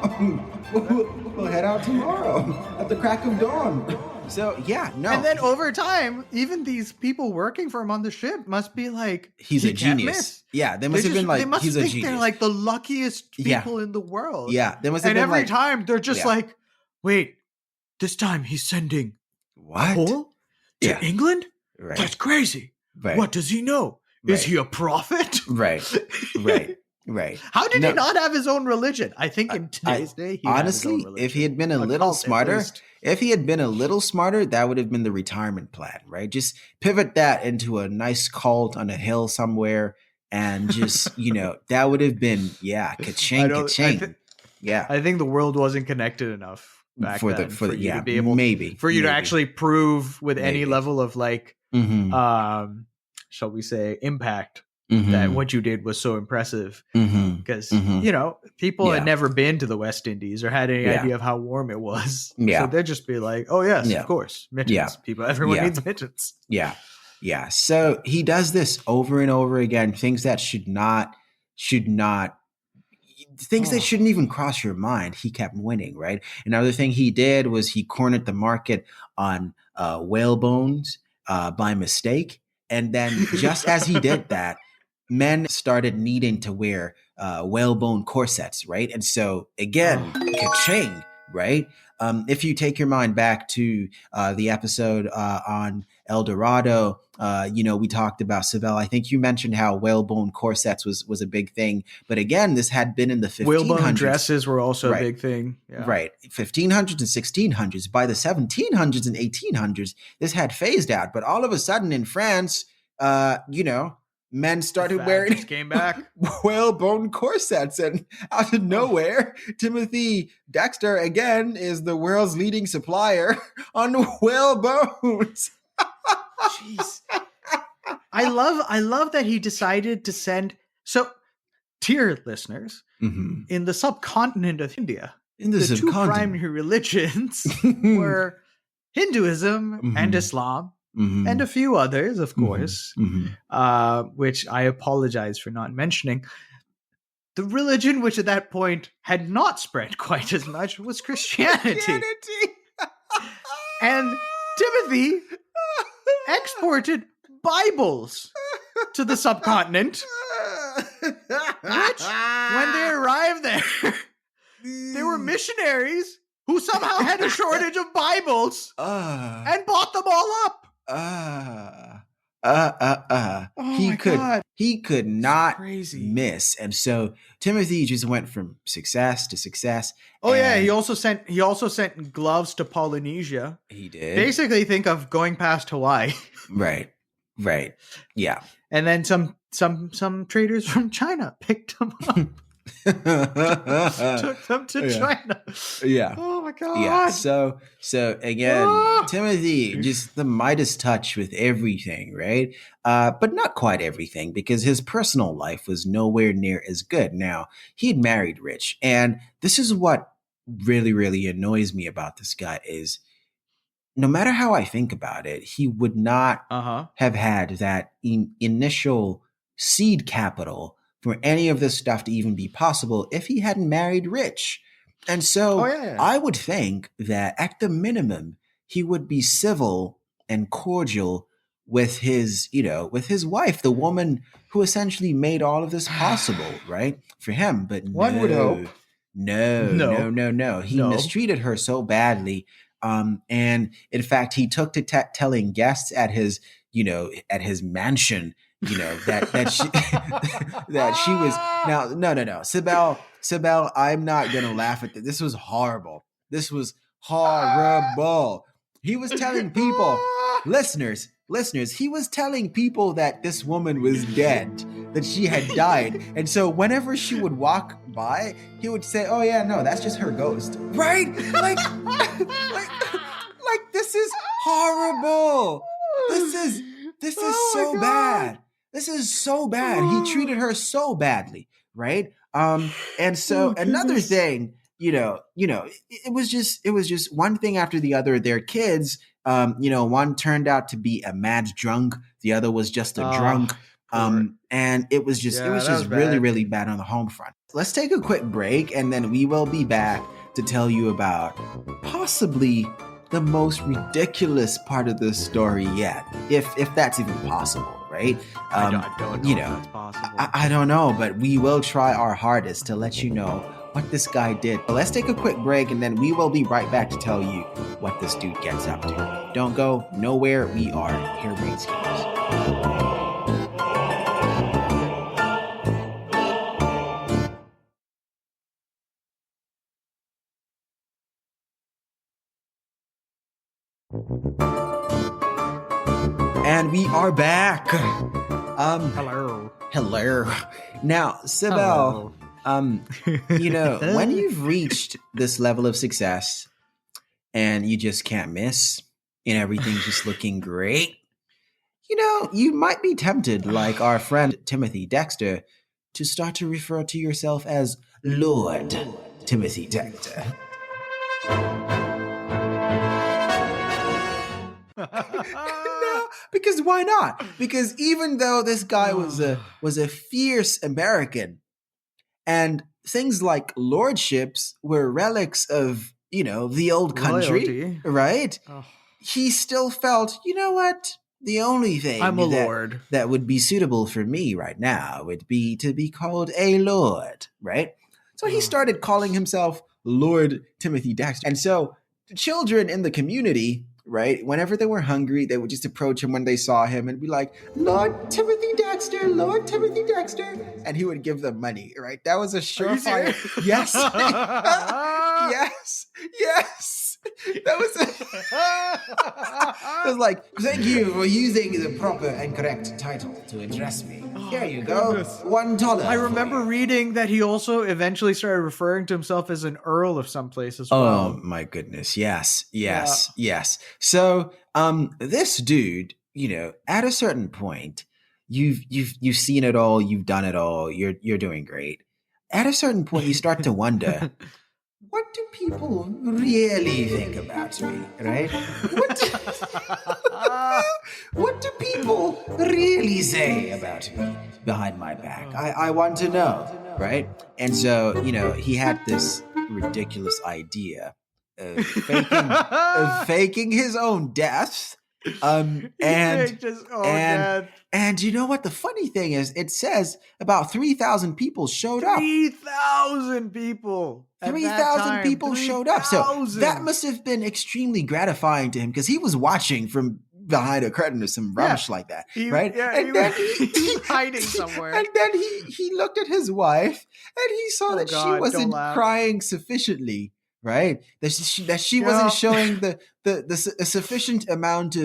We'll head out tomorrow at the crack of dawn. So yeah, no. And then over time, even these people working for him on the ship must be like, he's a genius. Yeah, they must have been like, they must he's think a genius. they're like the luckiest people in the world. Yeah, they must have and been every like, time they're just like, wait, this time he's sending coal to England? Right. That's crazy. Right. What does he know? Is he a prophet? Right. How did he not have his own religion? I think in today's day, he honestly, if he had been a little smarter, that would have been the retirement plan, right? Just pivot that into a nice cult on a hill somewhere, and just that would have been ka-ching. I think the world wasn't connected enough back for then you to be able to actually prove with any level of like shall we say impact that what you did was so impressive, because people had never been to the West Indies or had any idea of how warm it was, so they'd just be like, oh yes, of course, mittens. Everyone needs mittens. So he does this over and over again, things that that shouldn't even cross your mind. He kept winning, right? Another thing he did was he cornered the market on whale bones by mistake. And then just as he did that, men started needing to wear whalebone corsets, right? And so again, ka-ching, right? If you take your mind back to the episode on El Dorado, we talked about Sibel. I think you mentioned how whalebone corsets was a big thing. But again, this had been in the 1500s. Whalebone dresses were also a big thing. Yeah. Right. 1500s and 1600s. By the 1700s and 1800s, this had phased out. But all of a sudden in France, men started wearing came back whalebone corsets, and out of nowhere, Timothy Dexter again is the world's leading supplier on whalebones. Jeez, I love that he decided to send. So, dear listeners, in the subcontinent of India, the two primary religions were Hinduism and Islam. And a few others, of course, which I apologize for not mentioning. The religion which at that point had not spread quite as much was Christianity. And Timothy exported Bibles to the subcontinent, which, when they arrived there, they were missionaries who somehow had a shortage of Bibles and bought them all up. He could not miss. And so Timothy just went from success to success. He also sent gloves to Polynesia. He did. Basically think of going past Hawaii. Right. Yeah. And then some traders from China picked them up. Took them to China. Yeah. Oh my God. Yeah. So again, Timothy, just the Midas touch with everything, right? But not quite everything, because his personal life was nowhere near as good. Now, he'd married rich, and this is what really, really annoys me about this guy is, no matter how I think about it, he would not have had that initial seed capital for any of this stuff to even be possible if he hadn't married rich. And so I would think that at the minimum, he would be civil and cordial with his, with his wife, the woman who essentially made all of this possible, right? For him. But one would hope. No. He mistreated her so badly. And in fact, he took to telling guests at his mansion, that she that she was no. Sibel, I'm not gonna laugh at this. This was horrible. This was horrible. He was telling people, listeners, he was telling people that this woman was dead, that she had died. And so whenever she would walk by, he would say, oh yeah, no, that's just her ghost. Right? Like this is horrible. This is so bad. This is so bad. He treated her so badly, right? And so another thing, it was just one thing after the other. Their kids, one turned out to be a mad drunk, the other was just a drunk. And it was just really, really bad on the home front. Let's take a quick break, and then we will be back to tell you about possibly the most ridiculous part of this story yet, if that's even possible, right? I don't know if that's possible. I don't know, but we will try our hardest to let you know what this guy did. But let's take a quick break, and then we will be right back to tell you what this dude gets up to. Don't go nowhere. We are Harebrained Schemes. And we are back. Hello. Now, Sibel, when you've reached this level of success and you just can't miss and everything's just looking great, you might be tempted, like our friend Timothy Dexter, to start to refer to yourself as Lord Timothy Dexter. No, because why not? Because even though this guy was a fierce American, and things like lordships were relics of the old country, royalty, right? He still felt, what? The only thing I'm a lord that would be suitable for me right now would be to be called a lord, right? So he started calling himself Lord Timothy Dexter, and so children in the community, right, whenever they were hungry, they would just approach him when they saw him and be like, Lord Timothy Dexter, Lord Timothy Dexter. And he would give them money, right? That was a surefire. Yes. yes. That was it was like, thank you for using the proper and correct title to address me. Here you go. $1. I remember reading that he also eventually started referring to himself as an earl of some place as well. Oh my goodness. Yes. So, this dude, at a certain point, you've seen it all, you've done it all, you're doing great. At a certain point, you start to wonder, what do people really think about me, right? What do people really say about me behind my back? I want to know, right? And so, he had this ridiculous idea of faking his own death. And you know what the funny thing is? It says about 3,000 people showed up. 3,000 people. 3,000 people showed up. So that must have been extremely gratifying to him because he was watching from behind a curtain or some rubbish like that, right? Then he hiding somewhere. And then he looked at his wife and he saw that she wasn't crying sufficiently. Right, that she wasn't showing a sufficient amount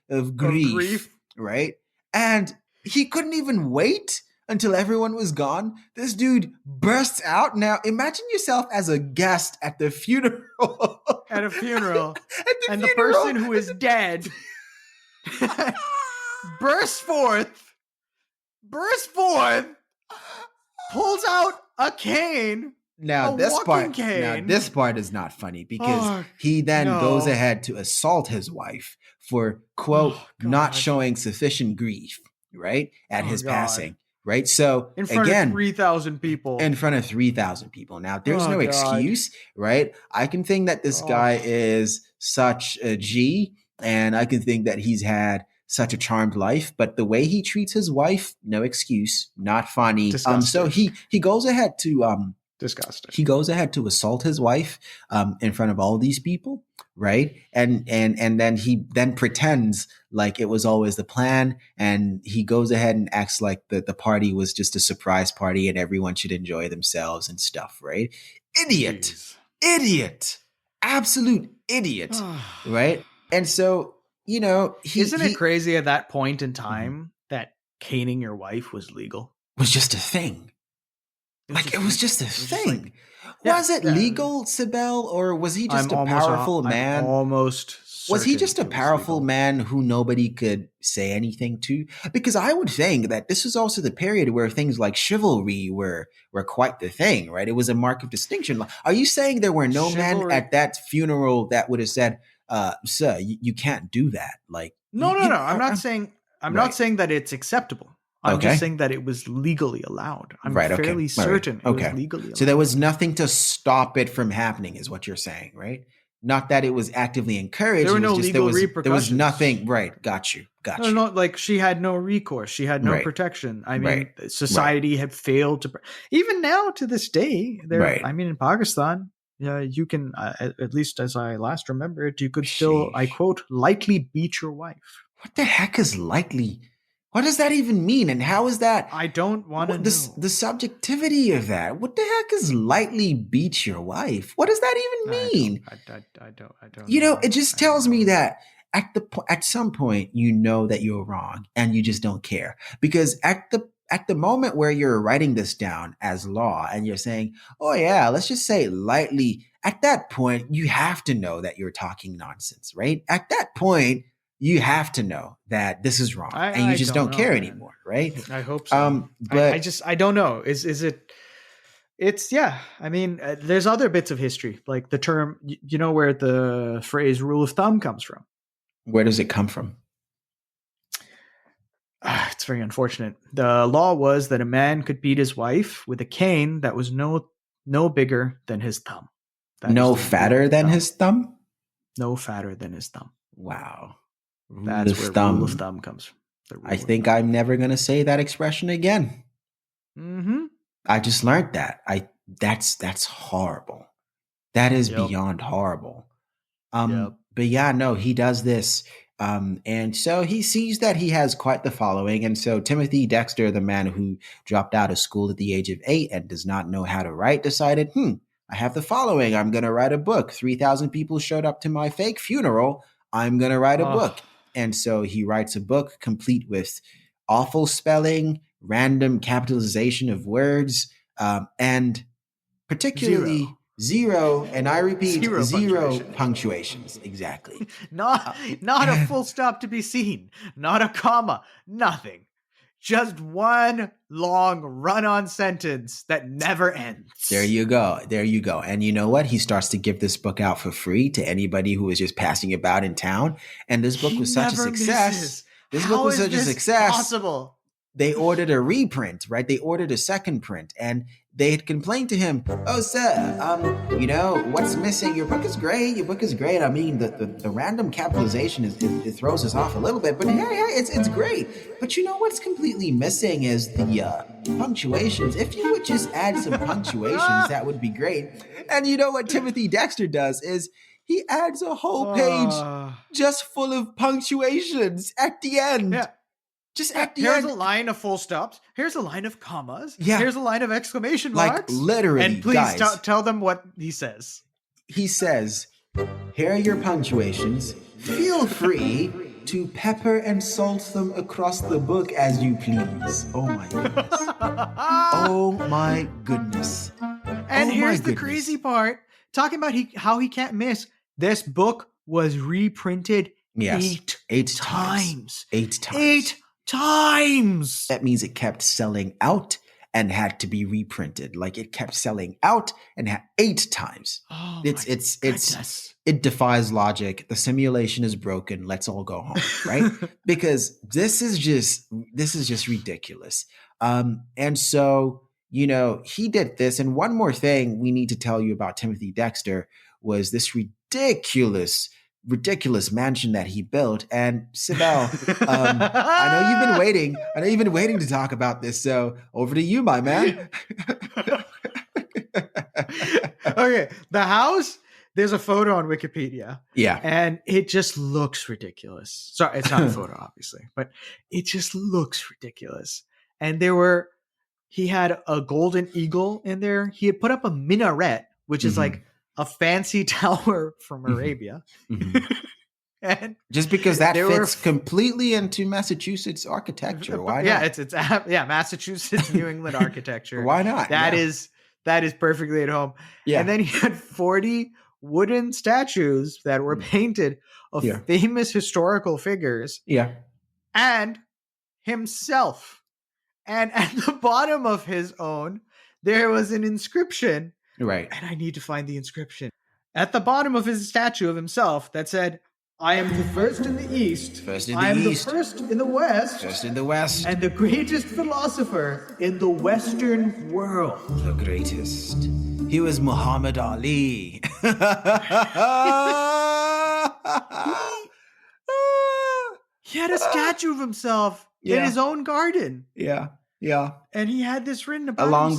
of grief, right? And he couldn't even wait until everyone was gone. This dude bursts out. Now, imagine yourself as a guest at the funeral. At a funeral, and the person who is dead bursts forth, pulls out a cane. Now this part is not funny because he then goes ahead to assault his wife for, quote, not showing sufficient grief, right, at his passing, right? So in front of 3,000 people. In front of 3,000 people. Now, there's no excuse, right? I can think that this guy is such a G, and I can think that he's had such a charmed life, but the way he treats his wife, no excuse, not funny. So he goes ahead to disgusting. He goes ahead to assault his wife in front of all these people, right? And then he then pretends like it was always the plan, and he goes ahead and acts like the party was just a surprise party and everyone should enjoy themselves and stuff, right? Idiot, absolute idiot, right? And so, isn't it crazy at that point in time that caning your wife was legal? Was just a thing. It was just a thing. Was it legal, Sibel, or was he just a powerful man? Was he just a powerful man who nobody could say anything to? Because I would think that this was also the period where things like chivalry were quite the thing, right? It was a mark of distinction. Are you saying there were no men at that funeral that would have said, sir, you can't do that? No. I'm not saying that it's acceptable. I'm just saying that it was legally allowed. I'm fairly certain it was legally allowed. So there was nothing to stop it from happening, is what you're saying, right? Not that it was actively encouraged. There were no legal repercussions. There was nothing. Right. Got you. No, she had no recourse. She had no protection. I mean, society had failed to. Even now, to this day, I mean, in Pakistan, you can, at least as I last remembered, you could still, I quote, lightly beat your wife. What the heck is lightly? What does that even mean? And how is that? I don't want to know. The subjectivity of that. What the heck is lightly beat your wife? What does that even mean? I don't. It just tells me that at some point, that you're wrong and you just don't care. Because at the moment where you're writing this down as law and you're saying, oh yeah, let's just say lightly, at that point, you have to know that you're talking nonsense, right? At that point, you have to know that this is wrong, and you just don't care anymore, right? I hope so. But I don't know. Is it? It's I mean, there's other bits of history, like the term. Where the phrase "rule of thumb" comes from. Where does it come from? It's very unfortunate. The law was that a man could beat his wife with a cane that was no bigger than his thumb. No fatter than his thumb? No fatter than his thumb. Wow. That's where rule of thumb comes from. I think I'm never going to say that expression again. Mm-hmm. I just learned that. That's horrible. That is beyond horrible. But he does this. And so he sees that he has quite the following. And so Timothy Dexter, the man who dropped out of school at the age of 8 and does not know how to write, decided, I have the following. I'm going to write a book. 3,000 people showed up to my fake funeral. I'm going to write a book. And so he writes a book complete with awful spelling, random capitalization of words, and particularly zero, and I repeat, zero punctuations. Exactly. Not a full stop to be seen, not a comma, nothing. Just one long run-on sentence that never ends. There you go. And you know what? He starts to give this book out for free to anybody who was just passing about in town. And this book was such a success. Possible? They ordered a reprint, right? They ordered a second print, and they had complained to him, "Oh, sir, what's missing? Your book is great. I mean, the random capitalization it throws us off a little bit, but it's great. But what's completely missing is the punctuations. If you would just add some punctuations, that would be great." And you know what Timothy Dexter does is he adds a whole page just full of punctuations at the end. Yeah. Just at the Here's end. a line of full stops. Here's a line of commas. Yeah. Here's a line of exclamation marks. Like literally, and please guys, tell them what he says. He says, "Here are your punctuations. Feel free to pepper and salt them across the book as you please." Oh my goodness. Oh my goodness. And here's the crazy part. Talking about how he can't miss. This book was reprinted 8 times. 8 times. 8 times. That means it kept selling out and had to be reprinted. Like it kept selling out and 8 times. Oh, it defies logic. The simulation is broken. Let's all go home, right? Because this is just ridiculous. And so, he did this. And one more thing we need to tell you about Timothy Dexter was this ridiculous mansion that he built. And Sibel, I know you've been waiting to talk about this. So over to you, my man. Okay, the house. There's a photo on Wikipedia. Yeah, and it just looks ridiculous. Sorry, it's not a photo, obviously, but it just looks ridiculous. And he had a golden eagle in there. He had put up a minaret, which is like a fancy tower from Arabia. And just because that fits completely into Massachusetts architecture, why not? Yeah, it's Massachusetts, New England architecture. Why not? That is perfectly at home. Yeah. And then he had 40 wooden statues that were painted of famous historical figures. Yeah. And himself. And at the bottom of his own, there was an inscription. Right. And I need to find the inscription. At the bottom of his statue of himself that said, I am the first in the East. I am the first in the West. First in the West. And the greatest philosopher in the Western world. The greatest. He was Muhammad Ali. He had a statue of himself in his own garden. Yeah. Yeah. And he had this written about along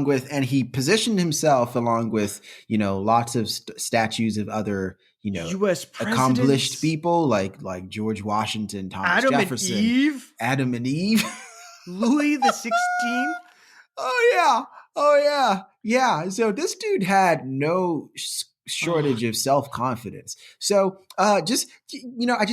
with, and he positioned himself along with, lots of statues of other, U.S. accomplished people like George Washington, Thomas Jefferson, Adam and Eve, Louis the 16th. Oh yeah. So this dude had no shortage of self-confidence. So I just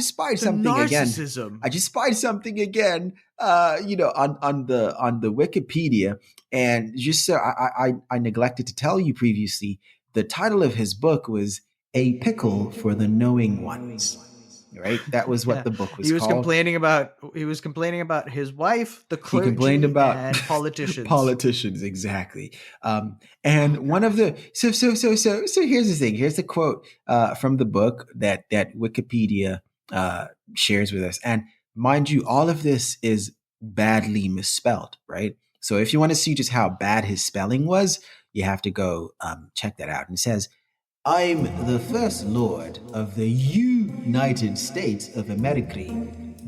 spied something narcissism. again. I just spied something again. On the Wikipedia, and just so I neglected to tell you previously, the title of his book was A Pickle for the Knowing Ones. Right? That was what the book was called. He was complaining about his wife, the clergy, and politicians. Politicians, exactly. And one of the so here's the thing. Here's the quote from the book that Wikipedia shares with us. And mind you, all of this is badly misspelled, right? So if you want to see just how bad his spelling was, you have to go check that out. And it says, I'm the First Lord of the United States of America,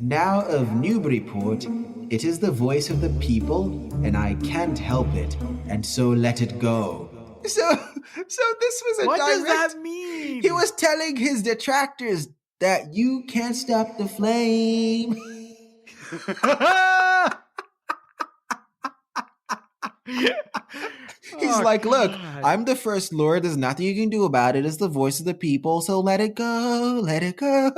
now of Newburyport. It is the voice of the people, and I can't help it, and so let it go. So this was a What does that mean? He was telling his detractors that you can't stop the flame. He's like, look, I'm the First Lord. There's nothing you can do about it. It's the voice of the people. So let it go. Let it go.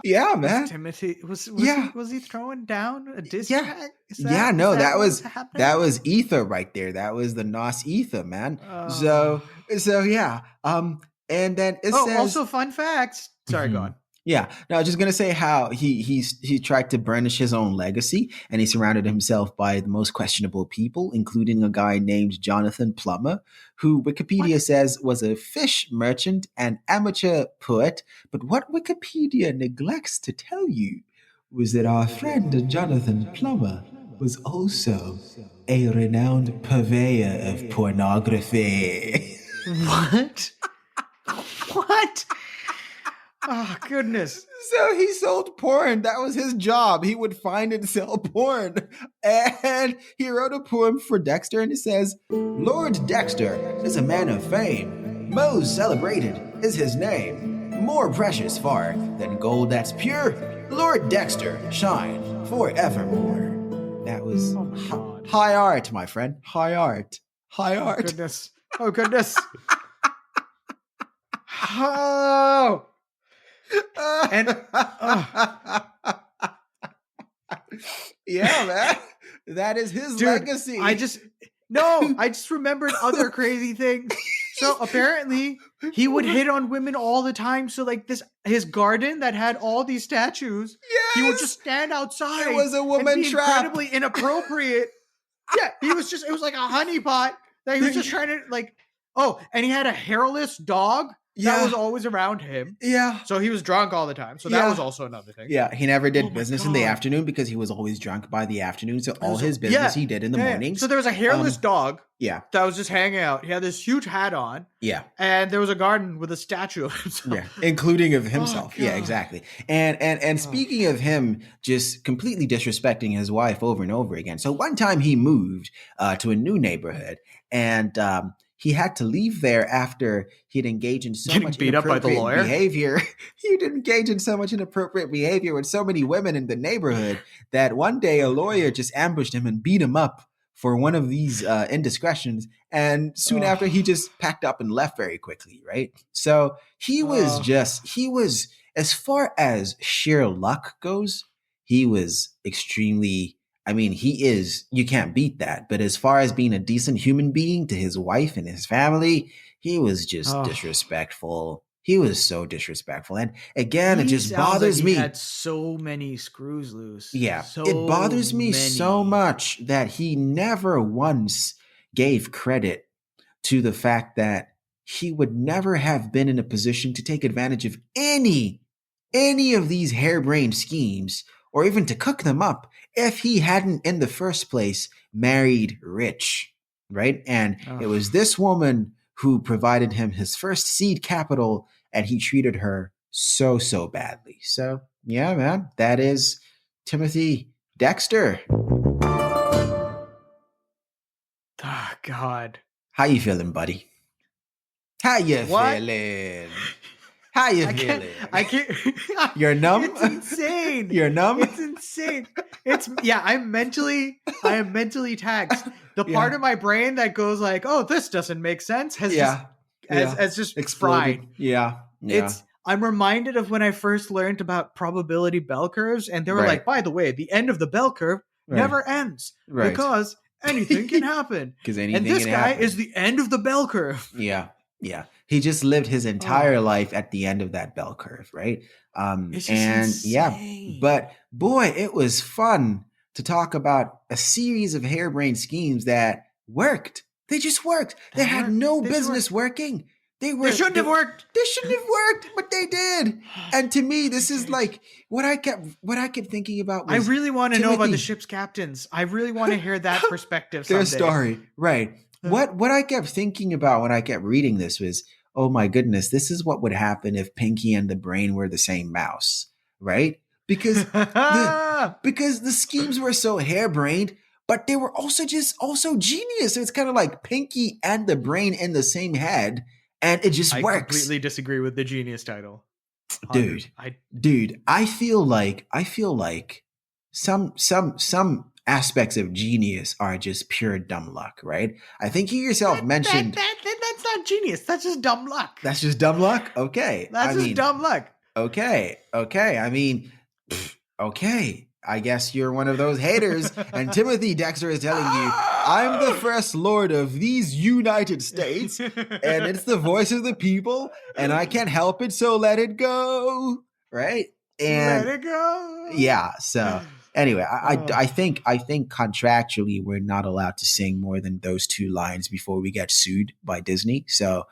Yeah, man. Timothy was he throwing down a diss track? That was ether right there. That was the Nos ether, man. So yeah. And then it says also fun facts. Sorry, go on. Yeah, no, I was just gonna say how he tried to burnish his own legacy, and he surrounded himself by the most questionable people, including a guy named Jonathan Plummer, who Wikipedia says was a fish merchant and amateur poet. But what Wikipedia neglects to tell you was that our friend Jonathan Plummer was also a renowned purveyor of pornography. What? What? Oh, goodness. So he sold porn. That was his job. He would find and sell porn. And he wrote a poem for Dexter, and it says, Lord Dexter is a man of fame. Most celebrated is his name. More precious far than gold that's pure. Lord Dexter, shine forevermore. That was high art, my friend. High art. High art. Oh, goodness. Oh. And yeah, man, that is his legacy. I just remembered other crazy things. So apparently he would hit on women all the time. So like his garden that had all these statues, he would just stand outside. It was a woman trap. Incredibly inappropriate. Yeah, it was like a honeypot that he was just trying to like. Oh, and he had a hairless dog that was always around him. Yeah. So he was drunk all the time. So that was also another thing. Yeah, he never did business in the afternoon because he was always drunk by the afternoon. So all his business he did in the mornings. So there was a hairless dog. Yeah. That was just hanging out. He had this huge hat on. Yeah. And there was a garden with a statue of himself. Yeah. Including of himself. Yeah, exactly. And speaking of him just completely disrespecting his wife over and over again. So one time he moved to a new neighborhood and he had to leave there after he'd engaged in so much beat up by the lawyer behavior. He'd engaged in so much inappropriate behavior with so many women in the neighborhood that one day a lawyer just ambushed him and beat him up for one of these indiscretions. And soon after, he just packed up and left very quickly, right? So he was, as far as sheer luck goes, he was extremely, I mean, you can't beat that. But as far as being a decent human being to his wife and his family, he was just disrespectful. He was so disrespectful. And again, it just bothers me. He had so many screws loose. Yeah. It bothers me so much that he never once gave credit to the fact that he would never have been in a position to take advantage of any of these harebrained schemes or even to cook them up if he hadn't in the first place married rich, right? And it was this woman who provided him his first seed capital, and he treated her so badly. So, yeah, man, that is Timothy Dexter. Oh, God. How you feeling, buddy? How you feeling? How you feeling? I can't. You're numb? It's insane. You're numb? It's insane. I am mentally taxed. The part of my brain that goes like, oh, this doesn't make sense has just exploded. Fried. Yeah. I'm reminded of when I first learned about probability bell curves, and they were like, by the way, the end of the bell curve never ends because anything can happen. And this guy is the end of the bell curve. Yeah. Yeah. He just lived his entire life at the end of that bell curve, right? It's insane. But boy, it was fun to talk about a series of harebrained schemes that worked. They just worked. They had no business working. They shouldn't have worked. They shouldn't have worked, but they did. And to me, this is like what I kept thinking about. I really want to know about the ship's captains. I really want to hear that perspective. Their story, right? What I kept thinking about when I kept reading this was, oh my goodness, this is what would happen if Pinky and the Brain were the same mouse, right? Because the schemes were so harebrained, but they were also genius. So it's kind of like Pinky and the Brain in the same head, and it just works. I completely disagree with the genius title, dude. I feel like some aspects of genius are just pure dumb luck, right? I think you yourself mentioned that's not genius. That's just dumb luck. That's just dumb luck. Okay, that's just dumb luck. Okay. I mean, okay. I guess you're one of those haters, and Timothy Dexter is telling you, I'm the first lord of these United States, and it's the voice of the people, and I can't help it, so let it go, right? And let it go. Yeah. So anyway, I think contractually we're not allowed to sing more than those two lines before we get sued by Disney. So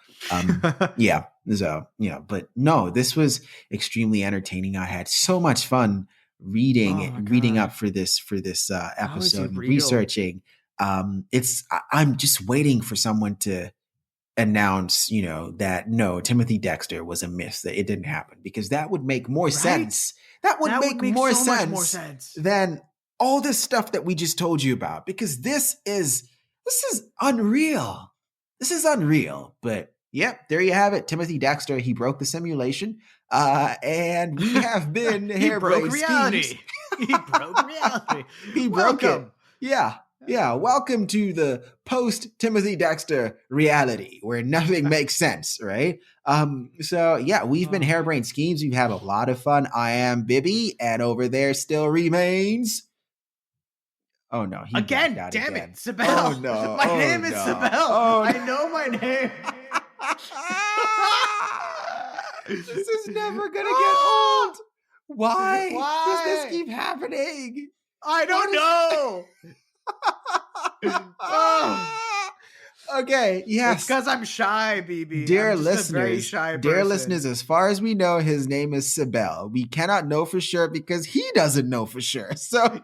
yeah. So but no, this was extremely entertaining. I had so much fun reading up for this episode and researching. I'm just waiting for someone to announce, that no, Timothy Dexter was a myth, that it didn't happen, because that would make more sense. That would make more sense than all this stuff that we just told you about, because this is unreal. This is unreal. But yep, there you have it. Timothy Dexter, he broke the simulation. And we have been He broke reality. He broke reality. He broke it. Yeah. Yeah. Welcome to the post Timothy Dexter reality where nothing makes sense, right? So yeah, we've been Harebrained Schemes. We've had a lot of fun. I am Bibi, and over there still remains. Oh no! Damn it, Sibel! Oh no! My name is Sibel. Oh, I know my name. This is never gonna get old. Why does this keep happening? I don't know. Okay, yes. It's because I'm shy, Bibi. Dear I'm just listeners, a very shy dear person. listeners, as far as we know, his name is Sibel. We cannot know for sure because he doesn't know for sure. So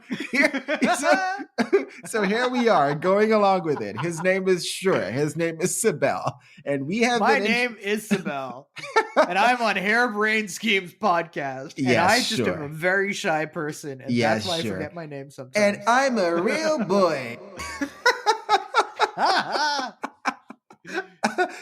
here we are going along with it. His name is His name is Sibel. And we have My name is Sibel. And I'm on Hairbrain Schemes podcast. And I just am a very shy person. And that's why I forget my name sometimes. And I'm a real boy.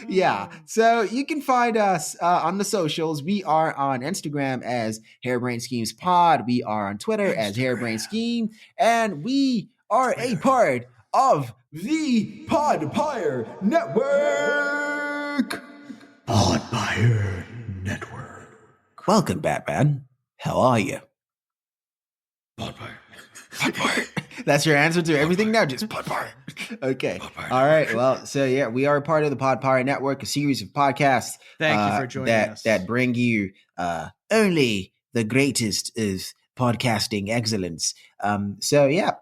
Yeah, so you can find us on the socials. We are on Instagram as Hairbrain Schemes Pod. We are on Twitter as Hairbrain Scheme, and we are a part of the Podpire Network. Podpire Network. Welcome, Batman. How are you? Podpire. That's your answer to everything now? Just Podpire. Okay. All right. Well, so yeah, we are part of the Podpire Network, a series of podcasts. Thank you for joining us. That bring you only the greatest of podcasting excellence. So yeah.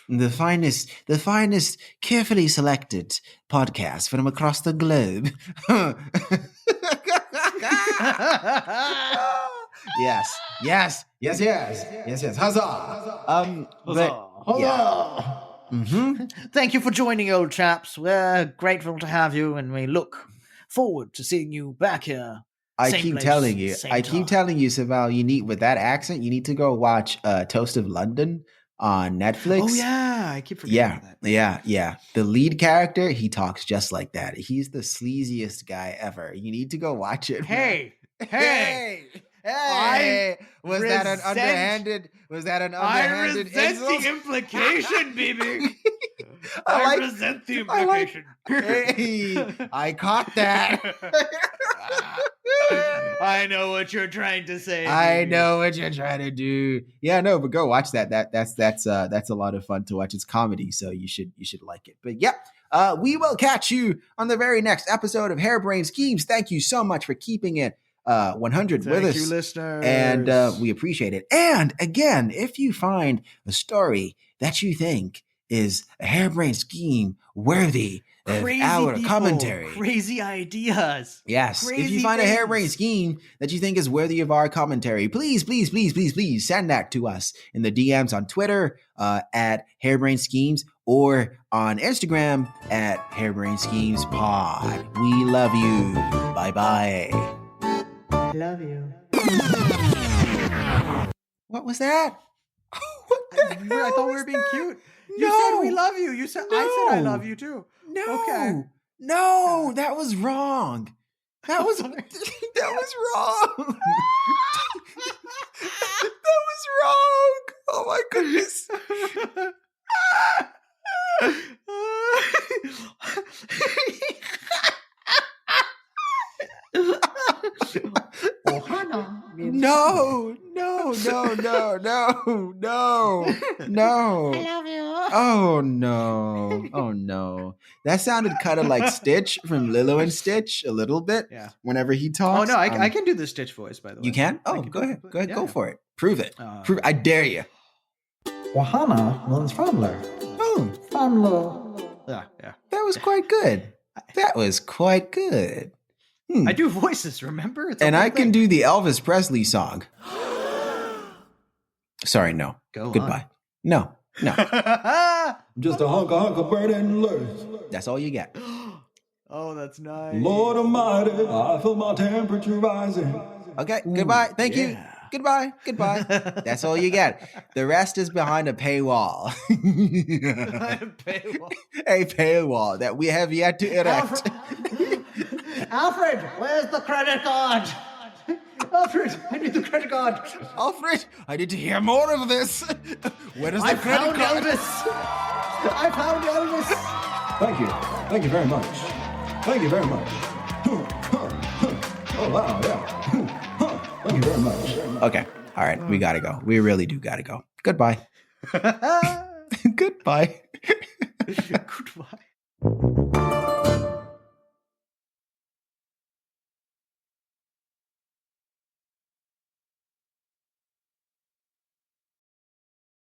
The finest, carefully selected podcasts from across the globe. Yes. Huzzah! Huzzah! Thank you for joining, old chaps. We're grateful to have you, and we look forward to seeing you back here. I keep telling you, Sibel, you need, with that accent, you need to go watch Toast of London on Netflix. Oh yeah, I keep forgetting that. Yeah. The lead character, he talks just like that. He's the sleaziest guy ever. You need to go watch it. Hey. Was that an underhanded I resent insult? the implication, Bibi. I resent the implication. I caught that. I know what you're trying to say. I know what you're trying to do. Yeah, no, but go watch that. That's a lot of fun to watch. It's comedy, so you should like it. But yeah, we will catch you on the very next episode of Hairbrain Schemes. Thank you so much for keeping it 100 with us. Thank you, listeners. And we appreciate it. And again, if you find a story that you think is a hairbrain scheme worthy of our commentary, crazy ideas. Yes. If you find a hairbrain scheme that you think is worthy of our commentary, please send that to us in the DMs on Twitter at Hairbrain Schemes or on Instagram at Hairbrain Schemes Pod. We love you. Bye-bye. Love you. What was that? I thought we were being cute. You said we love you. I said I love you too. No. Okay. No, that was wrong. That was wrong. That was wrong. Oh my goodness. No. I love you. Oh no. That sounded kind of like Stitch from Lilo and Stitch a little bit. Yeah. Whenever he talks. Oh no, I can do the Stitch voice, by the way. You can? Oh, go ahead. Go for it. Prove it. I dare you. Wahana runs Famler. Oh. Famler. Yeah. That was quite good. I do voices, remember? And I can do the Elvis Presley song. Sorry, no. Goodbye. No. Just a hunk of burning loose. That's all you get. Oh, that's nice. Lord Almighty, I feel my temperature rising. Okay, goodbye. Thank you. Goodbye. That's all you get. The rest is behind a paywall. A paywall that we have yet to erect. Alfred, where's the credit card? Alfred, I need the credit card. Alfred, I need to hear more of this. Where is the credit card? I found Elvis. Thank you very much. Oh, wow, yeah. Thank you very much. Okay, all right, we gotta go. We really do gotta go. Goodbye. Goodbye. Goodbye.